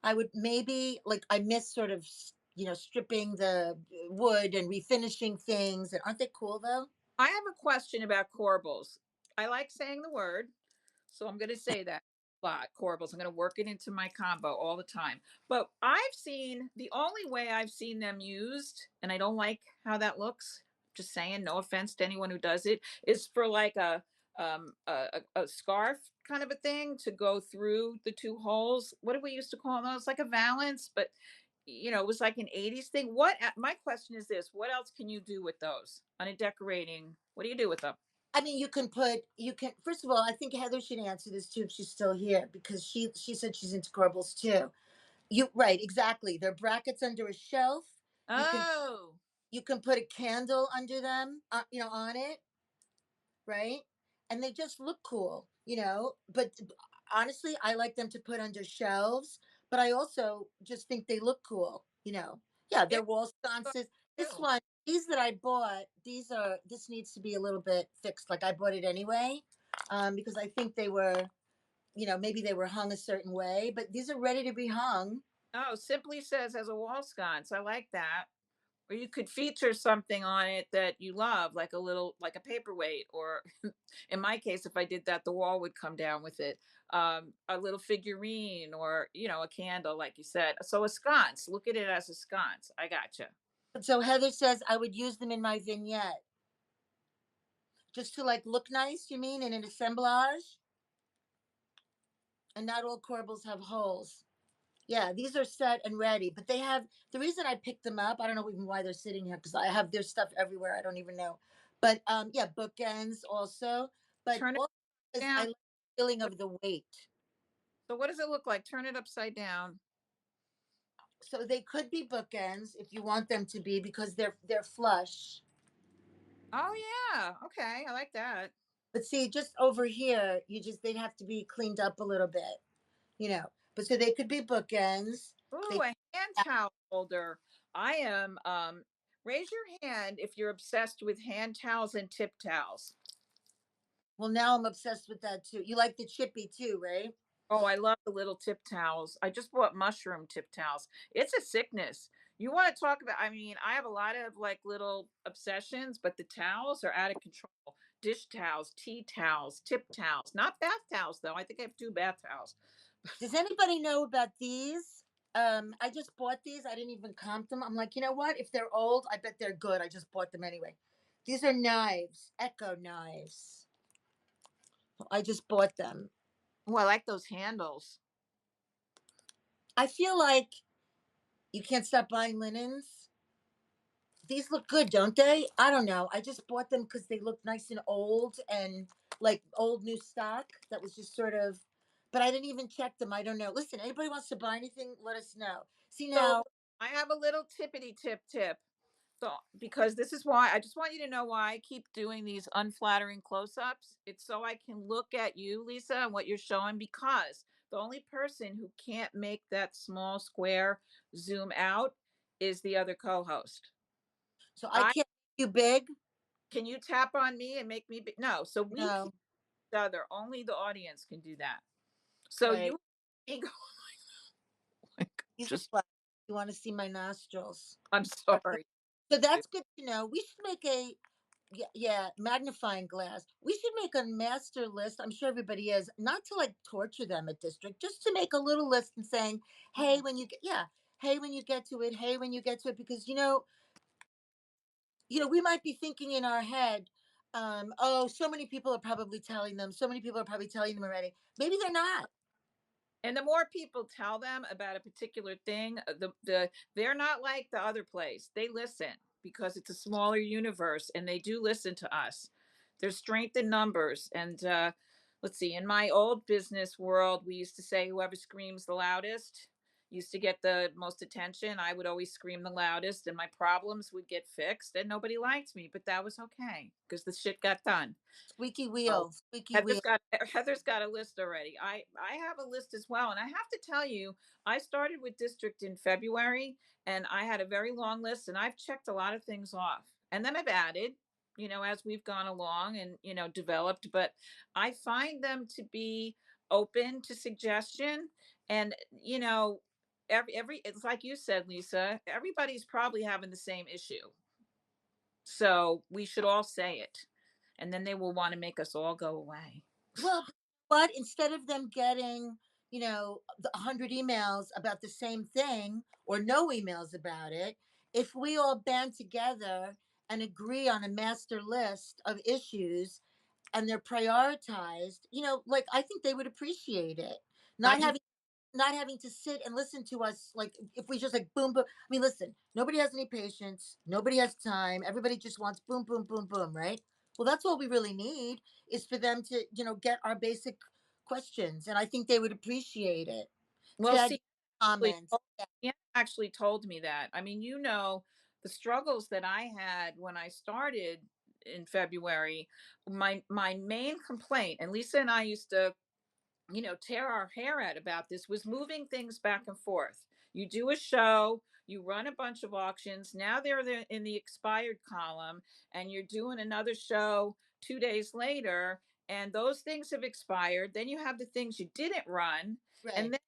S1: I would maybe like I miss sort of stripping the wood and refinishing things. And aren't they cool though?
S4: I have a question about corbels. I like saying the word. So I'm going to say that a lot, corbels. I'm going to work it into my combo all the time. But I've seen the only way I've seen them used, and I don't like how that looks. Just saying, no offense to anyone who does it, is for like a scarf kind of a thing to go through the two holes. What do we used to call those? Like a valance, but it was like an 80s thing. My question is this: what else can you do with those on a decorating? What do you do with them?
S1: I mean, you can first of all, I think Heather should answer this too if she's still here because she said she's into corbels too. You right, exactly. They're brackets under a shelf. You can
S4: Oh,
S1: you can put a candle under them, on it, right? And they just look cool, But honestly, I like them to put under shelves, but I also just think they look cool. Yeah,
S4: yeah.
S1: they're wall sconces. This
S4: Too.
S1: one, these that I bought, this needs to be a little bit fixed. Like I bought it anyway, because I think they were, maybe they were hung a certain way, but these are ready to be hung.
S4: Oh, Simply Says has a wall sconce. I like that. Or you could feature something on it that you love, like like a paperweight, or in my case, if I did that, the wall would come down with it. A little figurine, or a candle, like you said. So a sconce. Look at it as a sconce. I gotcha.
S1: So Heather says I would use them in my vignette just to like look nice, you mean, in an assemblage? And not all corbels have holes. Yeah, these are set and ready, but they have the reason I picked them up. I don't know even why they're sitting here because I have their stuff everywhere. I don't even know. But yeah, bookends also. But
S4: Turn it
S1: also is I
S4: down.
S1: like the feeling of the weight.
S4: So what does it look like? Turn it upside down.
S1: So they could be bookends if you want them to be because they're flush.
S4: Oh yeah. Okay, I like that.
S1: But see, just over here, they'd have to be cleaned up a little bit. But so they could be bookends.
S4: Ooh,
S1: They
S4: a hand towel holder. I am Raise your hand if you're obsessed with hand towels and tip towels.
S1: Well, now I'm obsessed with that too. You like the chippy too, right?
S4: Oh, I love the little tip towels. I just bought mushroom tip towels. It's a sickness. You want to talk about, I mean, I have a lot of like little obsessions, but the towels are out of control. Dish towels, tea towels, tip towels, not bath towels though. I think I have 2 bath towels.
S1: Does anybody know about these? I just bought these. I didn't even comp them. I'm like, you know what? If they're old, I bet they're good. I just bought them anyway. These are knives, Echo knives. I just bought them.
S4: Oh, I like those handles.
S1: I feel like you can't stop buying linens. These look good, don't they? I don't know. I just bought them because they look nice and old and like old new stock that was just sort of, but I didn't even check them. I don't know. Listen, anybody wants to buy anything, let us know. See
S4: So
S1: now,
S4: I have a little tippity tip. So, because this is why I just want you to know why I keep doing these unflattering close ups. It's so I can look at you, Lisa, and what you're showing, because the only person who can't make that small square zoom out is the other co host.
S1: so I
S4: I
S1: can't make you big.
S4: Can you tap on me and make me no, so we keep
S1: No,
S4: each other. Only the audience can do that. So
S1: right.
S4: you go like,
S1: These are
S4: just
S1: flat. You want to see my nostrils?
S4: I'm sorry.
S1: So that's good to know. We should make a yeah, magnifying glass. We should make a master list. I'm sure everybody is, not to like torture them at district, just to make a little list and saying, hey, when you get yeah, hey when you get to it, hey when you get to it, because we might be thinking in our head, oh, so many people are probably telling them, so many people are probably telling them already. Maybe they're not.
S4: And the more people tell them about a particular thing, they're not like the other place. They listen because it's a smaller universe, and they do listen to us. There's strength in numbers. And let's see, in my old business world, we used to say whoever screams the loudest used to get the most attention. I would always scream the loudest, and my problems would get fixed, and nobody liked me, but that was okay because the shit got done.
S1: Squeaky
S4: Oh,
S1: wheels, squeaky wheels.
S4: Heather's got a list already. I have a list as well, and I have to tell you, I started with district in February, and I had a very long list, and I've checked a lot of things off, and then I've added, as we've gone along and developed. But I find them to be open to suggestion, and every it's like you said, Lisa. Everybody's probably having the same issue, so we should all say it, and then they will want to make us all go away.
S1: Well, but instead of them getting, the 100 emails about the same thing or no emails about it, if we all band together and agree on a master list of issues and they're prioritized, like I think they would appreciate it.
S4: I
S1: Not
S4: do.
S1: having not having to sit and listen to us like if we just like boom boom. I mean, listen, nobody has any patience, nobody has time, everybody just wants boom boom boom boom, right? Well, that's all we really need is for them to, get our basic questions, and I think they would appreciate it.
S4: Well,
S1: Fed
S4: see,
S1: comments. Yeah,
S4: Anna actually told me that. I mean, the struggles that I had when I started in February. My main complaint, and Lisa and I used to tear our hair out about this, was moving things back and forth. You do a show, you run a bunch of auctions. Now they're there in the expired column, and you're doing another show 2 days later, and those things have expired. Then you have the things you didn't run,
S1: right.
S4: and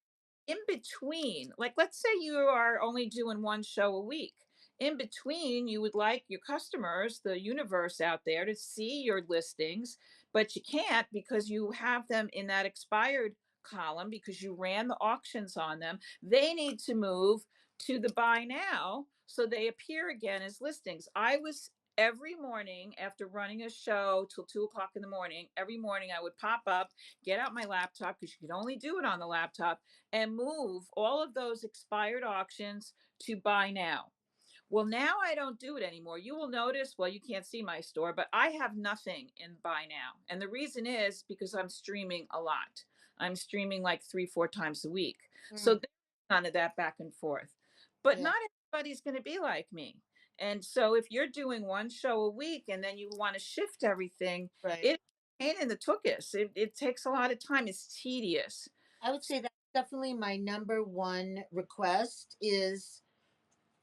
S4: in between, like let's say you are only doing one show a week. In between, you would like your customers, the universe out there, to see your listings, but you can't because you have them in that expired column because you ran the auctions on them. They need to move to the buy now so they appear again as listings. I was every morning after running a show till 2 o'clock in the morning, every morning I would pop up, get out my laptop because you could only do it on the laptop, and move all of those expired auctions to buy now. Well, now I don't do it anymore. You will notice, well, you can't see my store, but I have nothing in buy now. And the reason is because I'm streaming a lot. I'm streaming like 3, 4 times a week. So
S1: Mm,
S4: there's none of that back and forth. But
S1: yeah,
S4: not everybody's going to be like me. And so if you're doing one show a week and then you want to shift everything,
S1: right.
S4: it's a pain in the tuchus. It takes a lot of time. It's tedious.
S1: I would say that's definitely my number one request is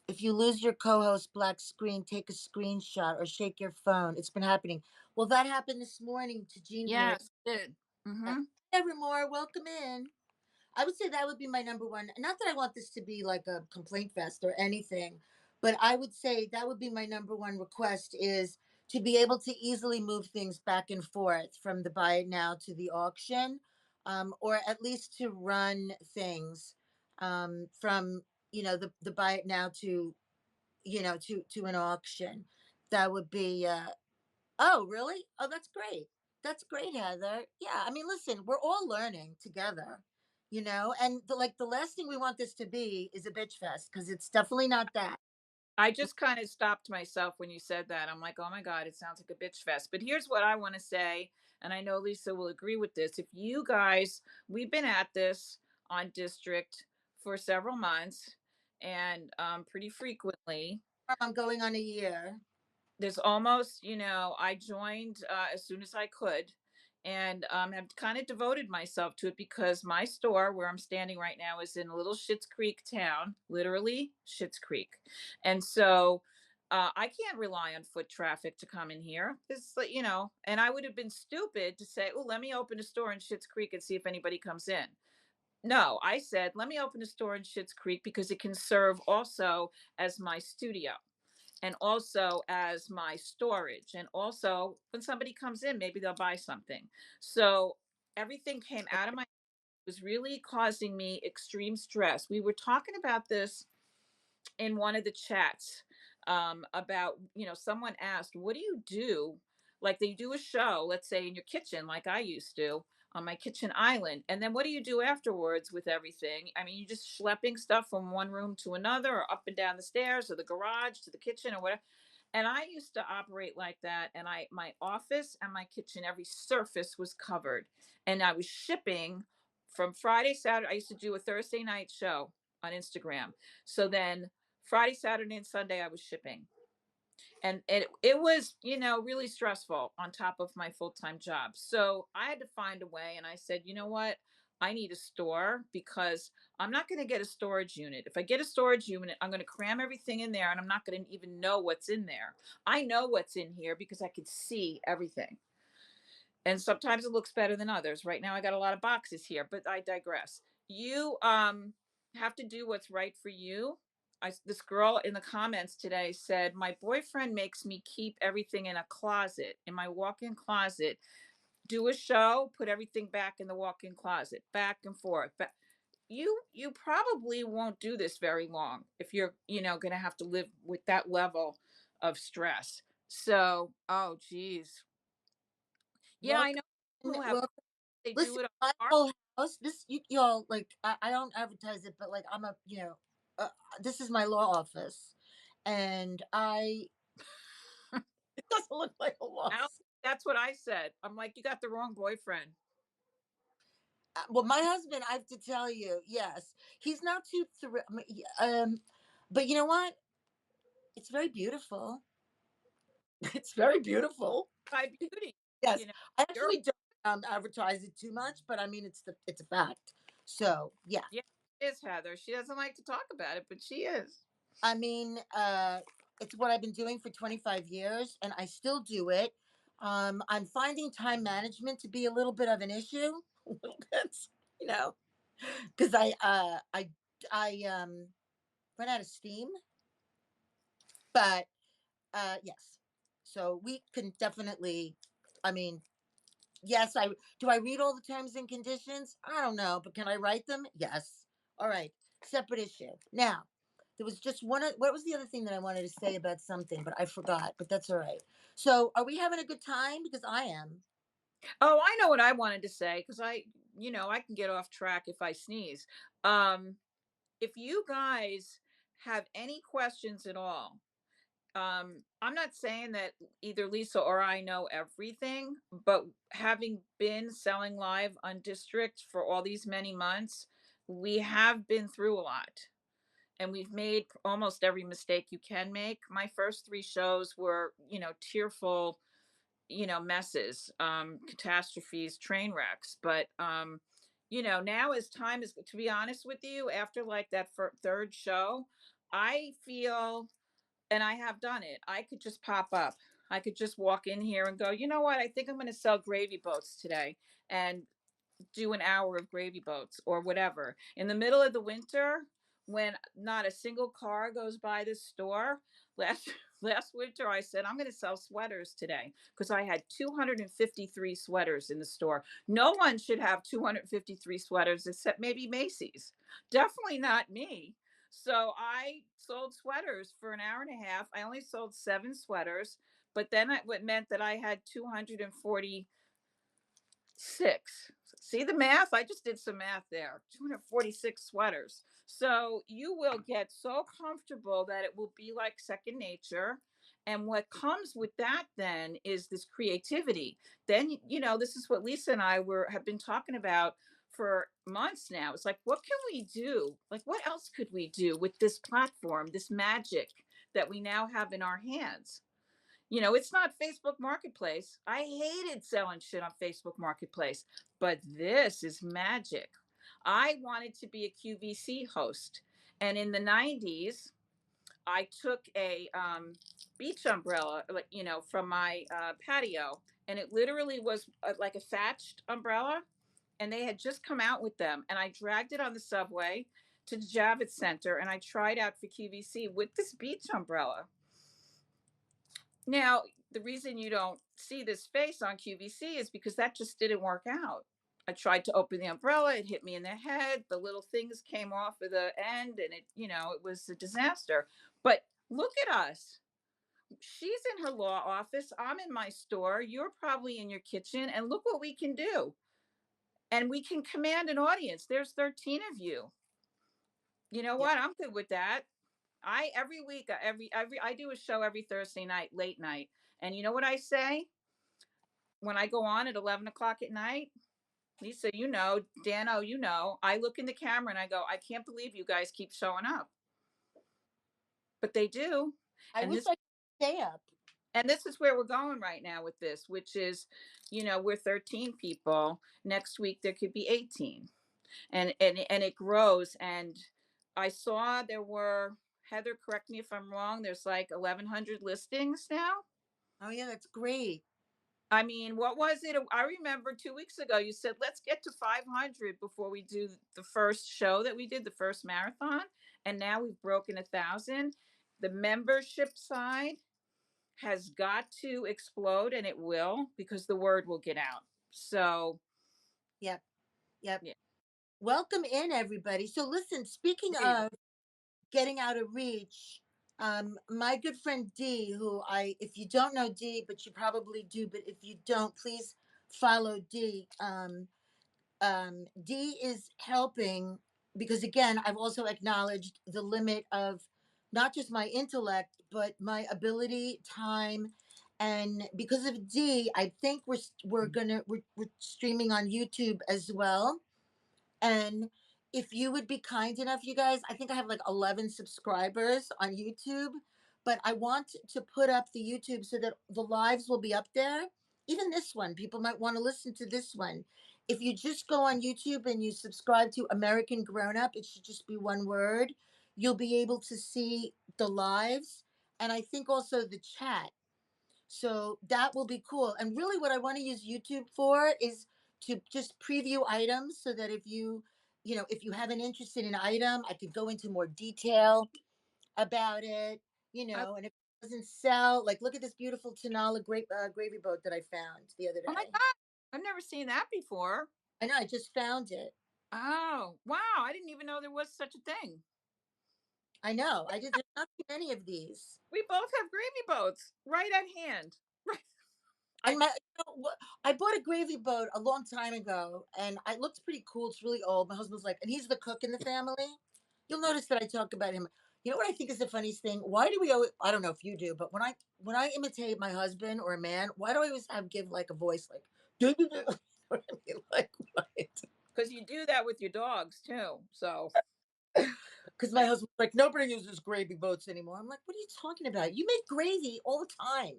S1: If you lose your co-host black screen, take a screenshot or shake your phone. It's been happening. Well, that happened this morning to Jean Marie.
S4: Yes, it did. Mm-hmm.
S1: Hey, Remore, welcome in. I would say that would be my number one. Not that I want this to be like a complaint fest or anything, but I would say that would be my number one request is to be able to easily move things back and forth from the buy it now to the auction, or at least to run things from the buy it now to to an auction. That would be oh, really? Oh, that's great. That's great, Heather. Yeah, I mean, listen, we're all learning together, and the last thing we want this to be is a bitch fest because it's definitely not that.
S4: I just kind of stopped myself when you said that. I'm like, oh my God, it sounds like a bitch fest. But here's what I want to say, and I know Lisa will agree with this. If you guys, we've been at this on district for several months and pretty frequently.
S1: I'm going on a year.
S4: There's almost, I joined as soon as I could and have kind of devoted myself to it because my store where I'm standing right now is in a little Schitt's Creek town, literally Schitt's Creek. And so I can't rely on foot traffic to come in here. This, and I would have been stupid to say, oh, let me open a store in Schitt's Creek and see if anybody comes in. No, I said, let me open a store in Schitt's Creek because it can serve also as my studio and also as my storage. And also, when somebody comes in, maybe they'll buy something. So everything came out of my was really causing me extreme stress. We were talking about this in one of the chats about, someone asked, what do you do? Like they do a show, let's say in your kitchen, like I used to on my kitchen island. And then what do you do afterwards with everything? I mean, you're just schlepping stuff from one room to another or up and down the stairs or the garage to the kitchen or whatever. And I used to operate like that. And my office and my kitchen, every surface was covered. And I was shipping from Friday, Saturday. I used to do a Thursday night show on Instagram. So then Friday, Saturday, and Sunday, I was shipping. And it was, really stressful on top of my full time job. So I had to find a way. And I said, you know what? I need a store because I'm not going to get a storage unit. If I get a storage unit, I'm going to cram everything in there and I'm not going to even know what's in there. I know what's in here because I could see everything. And sometimes it looks better than others. Right now I got a lot of boxes here, but I digress. You have to do what's right for you. This girl in the comments today said my boyfriend makes me keep everything in a closet, in my walk-in closet. Do a show, put everything back in the walk-in closet, back and forth. But you probably won't do this very long if you're, going to have to live with that level of stress. So, oh geez. Yeah, I
S1: Welcome,
S4: know people who have
S1: welcome.
S4: they do
S1: Listen,
S4: it on
S1: my
S4: car.
S1: whole house. This y'all like. I don't advertise it, but like I'm a this is my law office, and I it doesn't look like a law.
S4: That's what I said. I'm like, you got the wrong boyfriend.
S1: Well, my husband, I have to tell you, yes, he's not too but you know what? It's very beautiful. It's very beautiful.
S4: By beauty,
S1: Yes,
S4: you know.
S1: I
S4: You're
S1: actually don't advertise it too much, but I mean, it's a fact. So yeah,
S4: yeah, it is Heather. She doesn't like to talk about it, but she is.
S1: I mean, it's what I've been doing for 25 years, and I still do it. I'm finding time management to be a little bit of an issue, a little bit, you know, because I run out of steam. But yes, so we can definitely. I mean, yes, I do. I read all the terms and conditions. I don't know, but can I write them? Yes. All right. Separate issue. Now, there was just one. What was the other thing that I wanted to say about something, but I forgot. But that's all right. So, are we having a good time? Because I am.
S4: Oh, I know what I wanted to say because I can get off track if I sneeze. Um, if you guys have any questions at all, I'm not saying that either Lisa or I know everything, but having been selling live on district for all these many months, we have been through a lot and we've made almost every mistake you can make. My first three shows were, tearful, messes, catastrophes, train wrecks. But, now as time is, to be honest with you, after like that third show, I feel, and I have done it, I could just pop up. I could just walk in here and go, you know what? I think I'm going to sell gravy boats today. And do an hour of gravy boats or whatever. In the middle of the winter, when not a single car goes by this store, last last winter I said I'm going to sell sweaters today because I had 253 sweaters in the store. No one should have 253 sweaters except maybe Macy's. Definitely not me. So I sold sweaters for an hour and a half. I only sold 7 sweaters, but then it meant that I had 246. See the math? I just did some math there. 246 sweaters. So you will get so comfortable that it will be like second nature. And what comes with that then is this creativity. Then, this is what Lisa and I have been talking about for months now. It's like, what can we do? Like, what else could we do with this platform, this magic that we now have in our hands? It's not Facebook Marketplace. I hated selling shit on Facebook Marketplace, but this is magic. I wanted to be a QVC host. And in the 90s, I took a beach umbrella, like, from my patio, and it literally was like a thatched umbrella. And they had just come out with them. And I dragged it on the subway to the Javits Center and I tried out for QVC with this beach umbrella. Now, the reason you don't see this face on QVC is because that just didn't work out. I tried to open the umbrella, it hit me in the head, the little things came off of the end, and it was a disaster. But look at us. She's in her law office, I'm in my store, you're probably in your kitchen, and look what we can do. And we can command an audience. There's 13 of you. You know
S1: Yeah.
S4: what? I'm good with that. Every week, I do a show every Thursday night, late night. And you know what I say when I go on at 11 o'clock at night? Lisa, Dano, I look in the camera and I go, I can't believe you guys keep showing up. But they do.
S1: I
S4: And
S1: wish
S4: this
S1: I could stay up.
S4: and this is where we're going right now with this, which is, we're 13 people. Next week there could be 18. And it grows. And I saw there were, Heather, correct me if I'm wrong, there's like 1,100 listings now.
S1: Oh yeah, that's great.
S4: I mean, what was it? I remember 2 weeks ago you said, let's get to 500 before we do the first show that we did, the first marathon. And now we've broken 1,000. The membership side has got to explode, and it will, because the word will get out. So,
S1: Yep. Yep.
S4: yeah,
S1: Welcome in, everybody. So listen, speaking
S4: please.
S1: of getting out of reach, my good friend Dee, if you don't know Dee, but you probably do, but if you don't, please follow Dee. Dee is helping because, again, I've also acknowledged the limit of not just my intellect, but my ability, time, and because of Dee, I think we're streaming on YouTube as well. And if you would be kind enough, you guys, I think I have like 11 subscribers on YouTube, but I want to put up the YouTube so that the lives will be up there. Even this one, people might want to listen to this one. If you just go on YouTube and you subscribe to American Grown Up, it should just be one word. You'll be able to see the lives and I think also the chat. So that will be cool. And really, what I want to use YouTube for is to just preview items so that if you have an interest in an item, I could go into more detail about it,
S4: I,
S1: and if it doesn't sell, like look at this beautiful Tanala gravy boat that I found the other
S4: oh my
S1: day.
S4: God, I've never seen that before.
S1: I know, I just found it.
S4: Oh, wow. I didn't even know there was such a thing.
S1: I know. There's not too many of these.
S4: We both have gravy boats right at hand. Right.
S1: And I bought a gravy boat a long time ago, and it looks pretty cool. It's really old. My husband's like, and he's the cook in the family. You'll notice that I talk about him. You know what I think is the funniest thing? Why do we always? I don't know if you do, but when I imitate my husband or a man, why do I always give like a voice like? What I mean, like what?
S4: Because you do that with your dogs too. So,
S1: Because my husband's like, nobody uses gravy boats anymore. I'm like, what are you talking about? You make gravy all the time.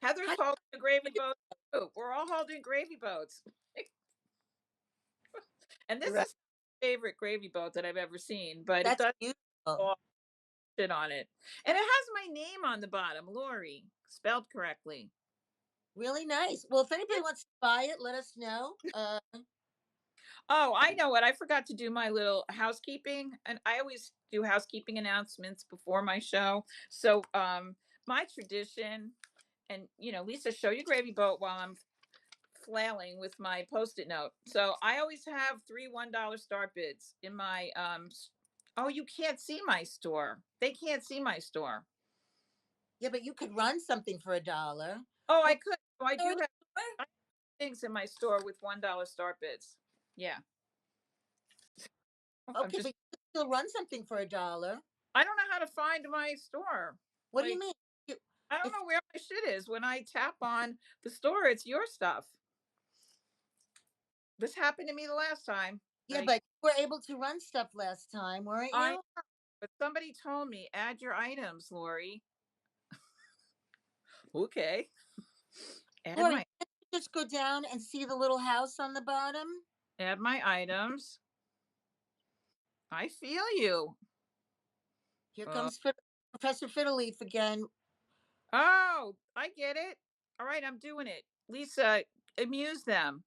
S4: Heather's
S1: How
S4: holding a gravy boat too. We're all holding gravy boats. And this
S1: Right.
S4: is my favorite gravy boat that I've ever seen, but it
S1: That's
S4: does
S1: beautiful.
S4: fall it on it. And it has my name on the bottom, Laurie, spelled correctly.
S1: Really nice. Well, if anybody wants to buy it, let us know.
S4: Oh, I know what. I forgot to do my little housekeeping, and I always do housekeeping announcements before my show. So, my tradition, and Lisa, show your gravy boat while I'm flailing with my post-it note. So I always have three $1 start bids in my oh, you can't see my store. They can't see my store.
S1: Yeah, but you could run something for $1.
S4: Oh, I
S1: What
S4: could. So I
S1: store
S4: do
S1: is
S4: have
S1: it?
S4: I have things in my store with $1 start bids. Yeah. I'm
S1: Okay, but
S4: just
S1: you could still run something for $1.
S4: I don't know how to find my store.
S1: What do you
S4: Like,
S1: mean? You,
S4: I don't
S1: if
S4: know where my shit is. When I tap on the store, it's your stuff. This happened to me the last time.
S1: yeah,
S4: Like,
S1: but you were able to run stuff last time, weren't
S4: I
S1: you?
S4: but somebody told me add your items, Lori. Okay. Add
S1: Lori,
S4: my
S1: can't you just go down and see the little house on the bottom?
S4: add my items. I feel you.
S1: Here
S4: Uh,
S1: comes Professor Fiddleleaf again.
S4: oh, I get it. All right, I'm doing it. Lisa, amuse them.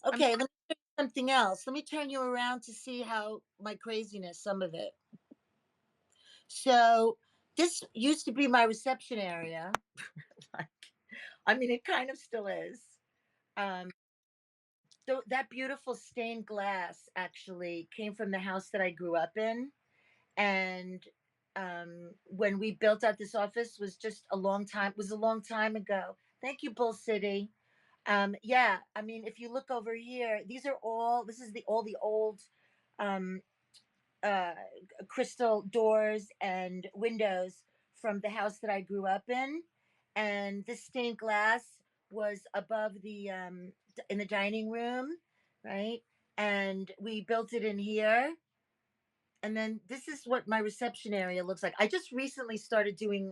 S4: I'm
S1: Okay, let me tell you something else. Let me turn you around to see how my craziness, some of it. So this used to be my reception area. Like, I mean, it kind of still is. Um, so that beautiful stained glass actually came from the house that I grew up in, and when we built out this office was just a long time. Was a long time ago. Thank you, Bull City. Yeah, I mean, if you look over here, these are all. This is the all the old um, uh, crystal doors and windows from the house that I grew up in. This stained glass was above in the dining room, right? And we built it in here. And then this is what my reception area looks like. I just recently started doing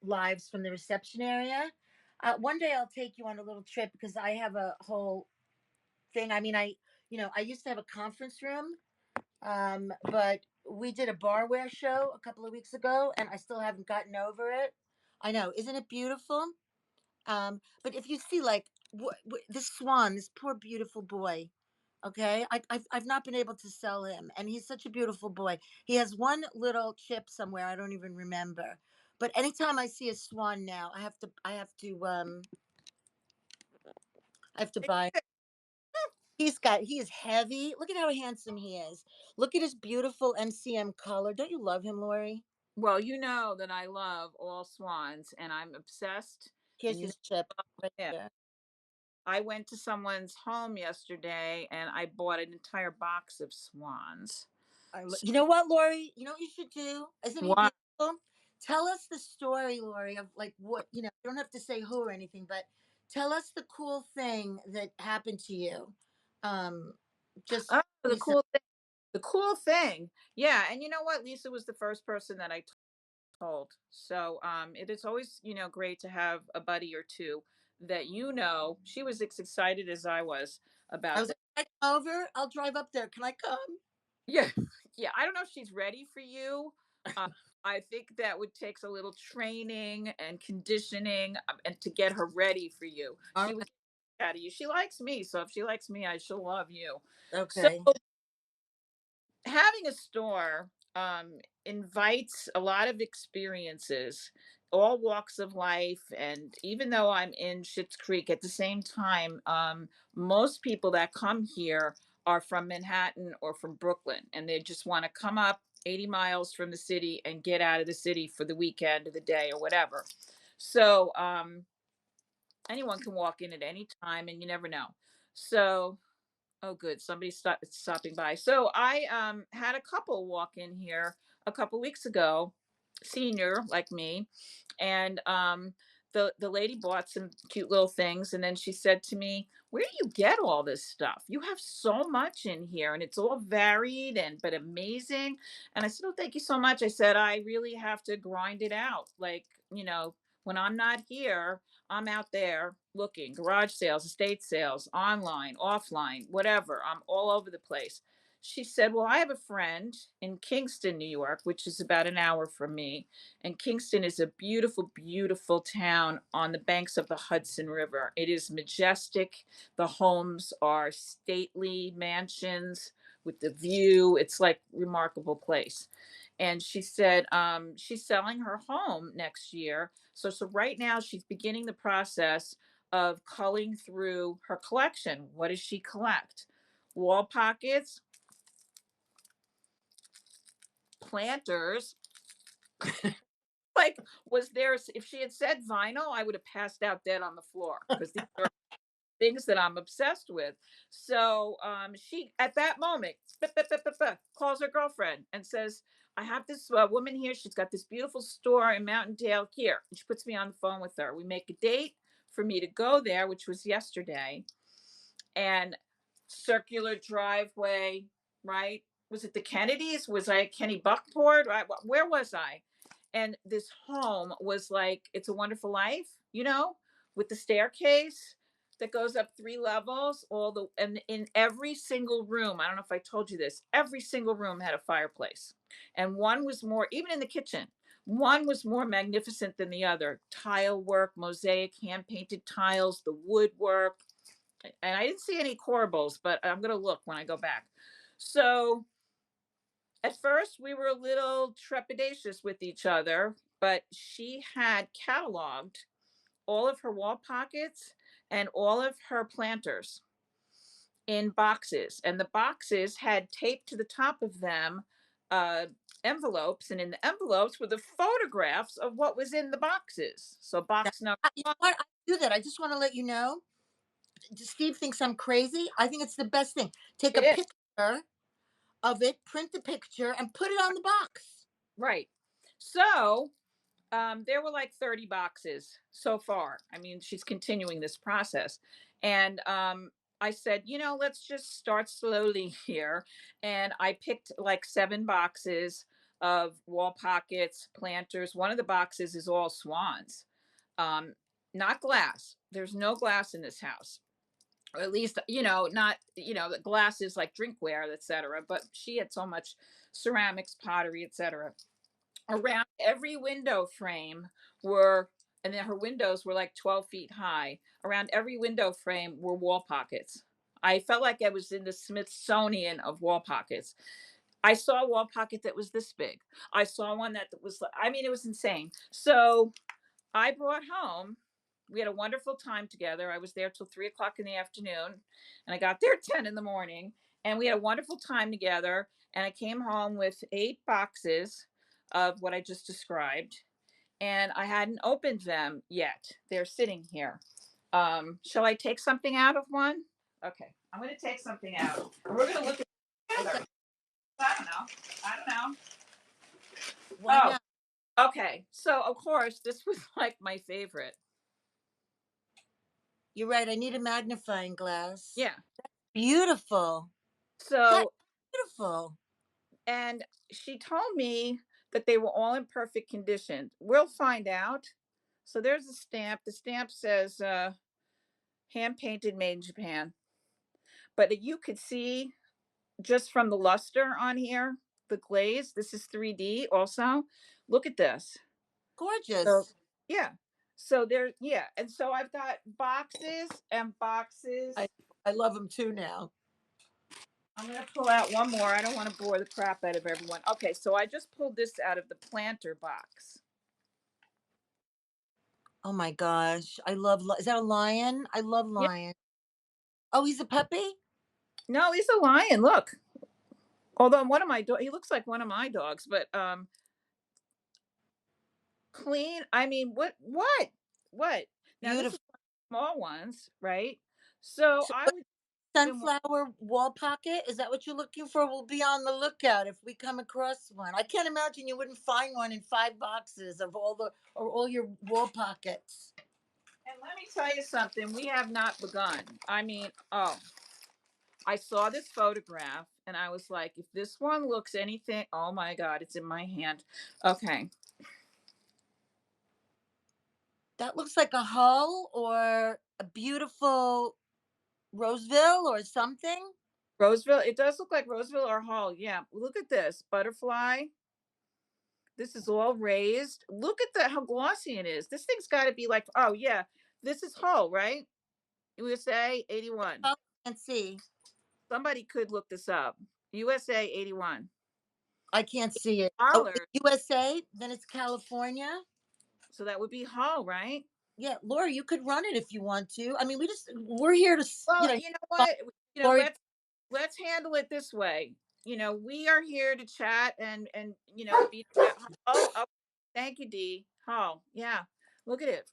S1: lives from the reception area. One day I'll take you on a little trip because I have a whole thing. I mean, I used to have a conference room, but we did a barware show a couple of weeks ago, and I still haven't gotten over it. I know, isn't it beautiful? But if you see, like, this swan, this poor beautiful boy. Okay, I've not been able to sell him, and he's such a beautiful boy. He has one little chip somewhere, I don't even remember. But anytime I see a swan now, I have to buy. He is heavy. Look at how handsome he is. Look at his beautiful MCM color. Don't you love him, Lori?
S4: well, you know that I love all swans and I'm obsessed.
S1: Here's
S4: And you know
S1: his chip right
S4: it.
S1: there.
S4: I went to someone's home yesterday and I bought an entire box of swans. So,
S1: You know what, Lori? You know what you should do? Isn't he
S4: what?
S1: beautiful? Tell us the story, Lori, of like what, you don't have to say who or anything, but tell us the cool thing that happened to you. Um, just
S4: Oh, the
S1: recently.
S4: cool thing. The cool thing. Yeah, and you know what? Lisa was the first person that I told. So it is always, great to have a buddy or two that she was as excited as I was
S1: I
S4: about
S1: was
S4: this.
S1: like, "Can I come over? I'll drive up there. Can I come?"
S4: Yeah. Yeah. I don't know if she's ready for you. Uh, I think that would takes a little training and conditioning and to get her ready for you.
S1: All
S4: She would
S1: right.
S4: get out of you. She likes me. So if she likes me, she'll love you. So
S1: Okay.
S4: having a store invites a lot of experiences, all walks of life. And even though I'm in Schitt's Creek, at the same time, most people that come here are from Manhattan or from Brooklyn, and they just want to come up 80 miles from the city and get out of the city for the weekend or the day or whatever. So anyone can walk in at any time, and you never know. So oh, good. Stopping by. So I had a couple walk in here a couple weeks ago, senior like me, and the lady bought some cute little things, and then she said to me, "Where do you get all this stuff? You have so much in here, and it's all varied and but amazing." And I said, "Oh, thank you so much." I said, "I really have to grind it out, like when I'm not here." I'm out there looking, garage sales, estate sales, online, offline, whatever. I'm all over the place. she said, "Well, I have a friend in Kingston, New York, which is about an hour from me. And Kingston is a beautiful, beautiful town on the banks of the Hudson River. It is majestic. The homes are stately mansions with the view. It's like remarkable place." And she said she's selling her home next year. So right now she's beginning the process of culling through her collection. What does she collect? Wall pockets, planters. Like, was there, if she had said vinyl, I would have passed out dead on the floor because these are things that I'm obsessed with. So she, at that moment, calls her girlfriend and says, "I have this woman here. She's got this beautiful store in Mountain Dale here." And she puts me on the phone with her. We make a date for me to go there, which was yesterday. And circular driveway, right? Was it the Kennedys? Was I at Kenny Buckport? Right? Where was I? And this home was like, It's a Wonderful Life, with the staircase that goes up 3 levels, and in every single room, I don't know if I told you this, every single room had a fireplace. And one was more, even in the kitchen, one was more magnificent than the other. Tile work, mosaic, hand painted tiles, the woodwork, and I didn't see any corbels, but I'm going to look when I go back. So at first, we were a little trepidatious with each other, but she had cataloged all of her wall pockets and all of her planters in boxes. And the boxes had taped to the top of them uh, envelopes. And in the envelopes were the photographs of what was in the boxes. So, box number
S1: You know
S4: one,
S1: what? I do that. I just want to let you know. Steve thinks I'm crazy. I think it's the best thing. Take
S4: it
S1: a
S4: is.
S1: picture of it, print the picture, and put it on the box.
S4: Right. So, there were like 30 boxes so far. I mean, she's continuing this process. And I said, let's just start slowly here. And I picked like 7 boxes of wall pockets, planters. One of the boxes is all swans, um, not glass. There's no glass in this house. Or at least, not, the glass is like drinkware, etc. But she had so much ceramics, pottery, etc. Around every window frame were, and then her windows were like 12 feet high. Around every window frame were wall pockets. I felt like I was in the Smithsonian of wall pockets. I saw a wall pocket that was this big. I saw one that was, I mean, it was insane. So I brought home, we had a wonderful time together. I was there till 3 o'clock in the afternoon, and I got there at 10 in the morning. And we had a wonderful time together. And I came home with 8 boxes of what I just described. And I hadn't opened them yet. They're sitting here. Shall I take something out of one? Okay, I'm going to take something out. We're going to look at together. I don't know. I don't know.
S1: Why
S4: Oh,
S1: not?
S4: okay. So, of course, this was like my favorite.
S1: You're right. I need a magnifying glass.
S4: Yeah.
S1: Beautiful. That's
S4: So,
S1: beautiful.
S4: and she told me that they were all in perfect condition. We'll find out. So there's a stamp. The stamp says hand painted, made in Japan. But you could see just from the luster on here, the glaze. This is 3D also. Look at this. So
S1: Gorgeous.
S4: yeah. So there, yeah. And so I've got boxes and boxes.
S1: I I love them too now.
S4: I'm going to pull out one more. I don't want to bore the crap out of everyone. Okay, so I just pulled this out of the planter box.
S1: Oh my gosh. I love is that a lion? I love
S4: Yeah.
S1: lion. Oh, he's a puppy?
S4: No, he's a lion. Look. Although one of my he looks like one of my dogs, but clean. I mean, what? Now this is
S1: Beautiful.
S4: small ones, right? So
S1: So
S4: I
S1: what
S4: would been
S1: sunflower wall pocket? Is that what you're looking for? We'll be on the lookout if we come across one. I can't imagine you wouldn't find one in 5 boxes of all your wall pockets.
S4: and let me tell you something. We have not begun. I mean, oh, I saw this photograph and I was like, if this one looks anything, oh my God, it's in my hand. Okay.
S1: That looks like a hull or a beautiful Roseville or something.
S4: Roseville. It does look like Roseville or Hall. Yeah. Look at this butterfly. This is all raised. Look at the how glossy it is. This thing's got to be like, oh yeah, this is Hull, right? USA 81.
S1: Oh, can't see.
S4: Somebody could look this up. USA 81.
S1: I can't see it. Oh,
S4: Dollars.
S1: USA, then it's California.
S4: So that would be Hull, right?
S1: Yeah, Laura, you could run it if you want to. I mean, we're here to,
S4: Well, you know
S1: follow
S4: what?
S1: Lori.
S4: Let's handle it this way. We are here to chat and be oh, thank you, Dee. Hull. Yeah. Look at it.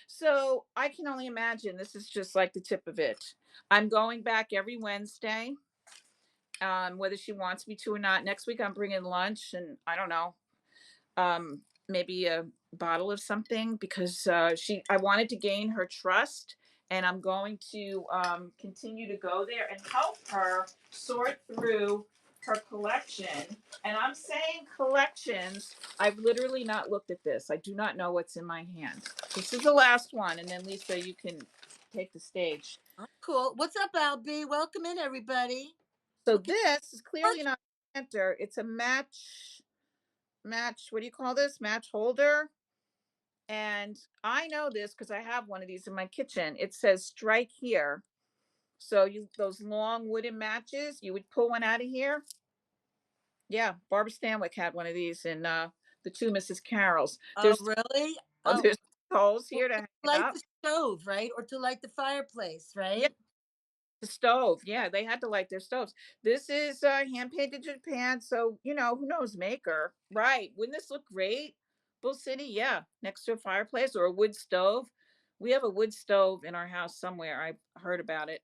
S4: So I can only imagine this is just like the tip of it. I'm going back every Wednesday, whether she wants me to or not. Next week I'm bringing lunch, and I don't know, maybe a bottle of something because I wanted to gain her trust, and I'm going to continue to go there and help her sort through her collection. And I'm saying collections. I've literally not looked at this. I do not know what's in my hand. This is the last one, and then Lisa, you can take the stage.
S1: Oh, cool. What's up, Albie? Welcome in, everybody.
S4: So
S1: Look at
S4: this is clearly not a center. It's a match. What do you call this? Match holder. And I know this because I have one of these in my kitchen. It says strike here. So those long wooden matches, you would pull one out of here. Yeah, Barbara Stanwyck had one of these in the two Mrs. Carols.
S1: Oh,
S4: There's
S1: really?
S4: oh,
S1: Oh,
S4: there's holes
S1: well,
S4: here to hang
S1: to
S4: it
S1: light
S4: up.
S1: the stove, right? Or to light the fireplace,
S4: Yeah,
S1: right?
S4: the stove. Yeah, they had to light their stoves. This is hand painted Japan, so who knows maker, right? Wouldn't this look great? Bull City, yeah, next to a fireplace or a wood stove. We have a wood stove in our house somewhere. I heard about it.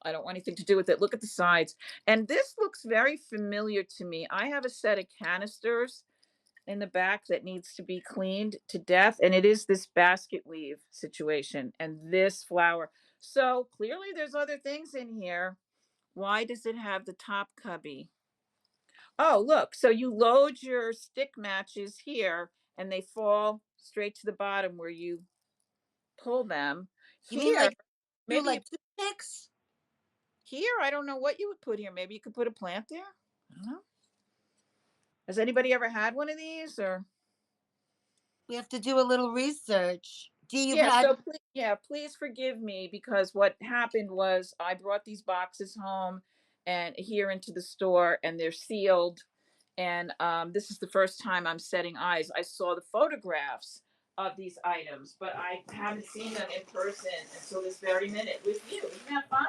S4: I don't want anything to do with it. Look at the sides. And this looks very familiar to me. I have a set of canisters in the back that needs to be cleaned to death. And it is this basket weave situation and this flower. So clearly there's other things in here. Why does it have the top cubby? Oh, look. So you load your stick matches here and they fall straight to the bottom where you pull them.
S1: You mean
S4: Here, maybe
S1: like toothpicks?
S4: here, I don't know what you would put here. Maybe you could put a plant there. I don't know. Has anybody ever had one of these or?
S1: We have to do a little research. You've
S4: Yeah,
S1: had
S4: so please forgive me because what happened was I brought these boxes home and here into the store and they're sealed. And this is the first time I'm setting eyes. I saw the photographs of these items, but I haven't seen them in person until this very minute with you. Isn't that fun?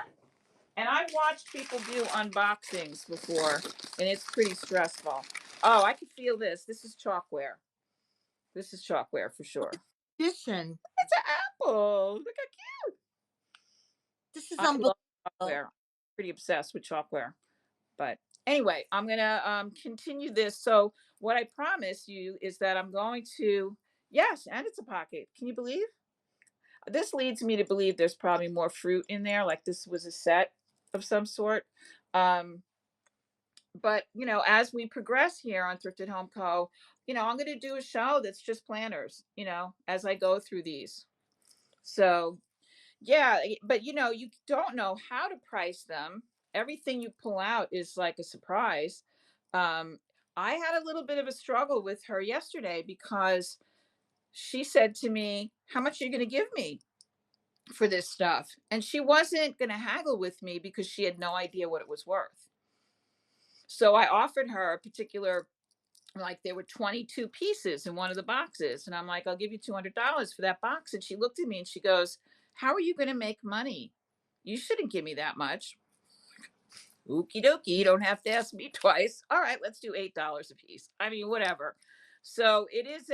S4: And I've watched people do unboxings before, and it's pretty stressful. Oh, I can feel this. This is chalkware. This is chalkware for sure.
S1: addition.
S4: It's an apple. Look at
S1: This is
S4: I love
S1: unbelievable.
S4: chalkware. Pretty obsessed with chalkware. But anyway, I'm gonna continue this. So what I promise you is that I'm going to yes, and it's a pocket. Can you believe? This leads me to believe there's probably more fruit in there, like this was a set of some sort. Um, but as we progress here on Thrifted Home Co, I'm going to do a show that's just planners, as I go through these. So yeah, but you don't know how to price them. Everything you pull out is like a surprise. um I had a little bit of a struggle with her yesterday because she said to me, how much are you going to give me for this stuff? And she wasn't going to haggle with me because she had no idea what it was worth. So I offered her a particular, like there were 22 pieces in one of the boxes. And I'm like, I'll give you $200 for that box. And she looked at me and she goes, how are you going to make money? You shouldn't give me that much. Okie dokie. You don't have to ask me twice. All right, let's do $8 a piece. I mean, whatever. So it is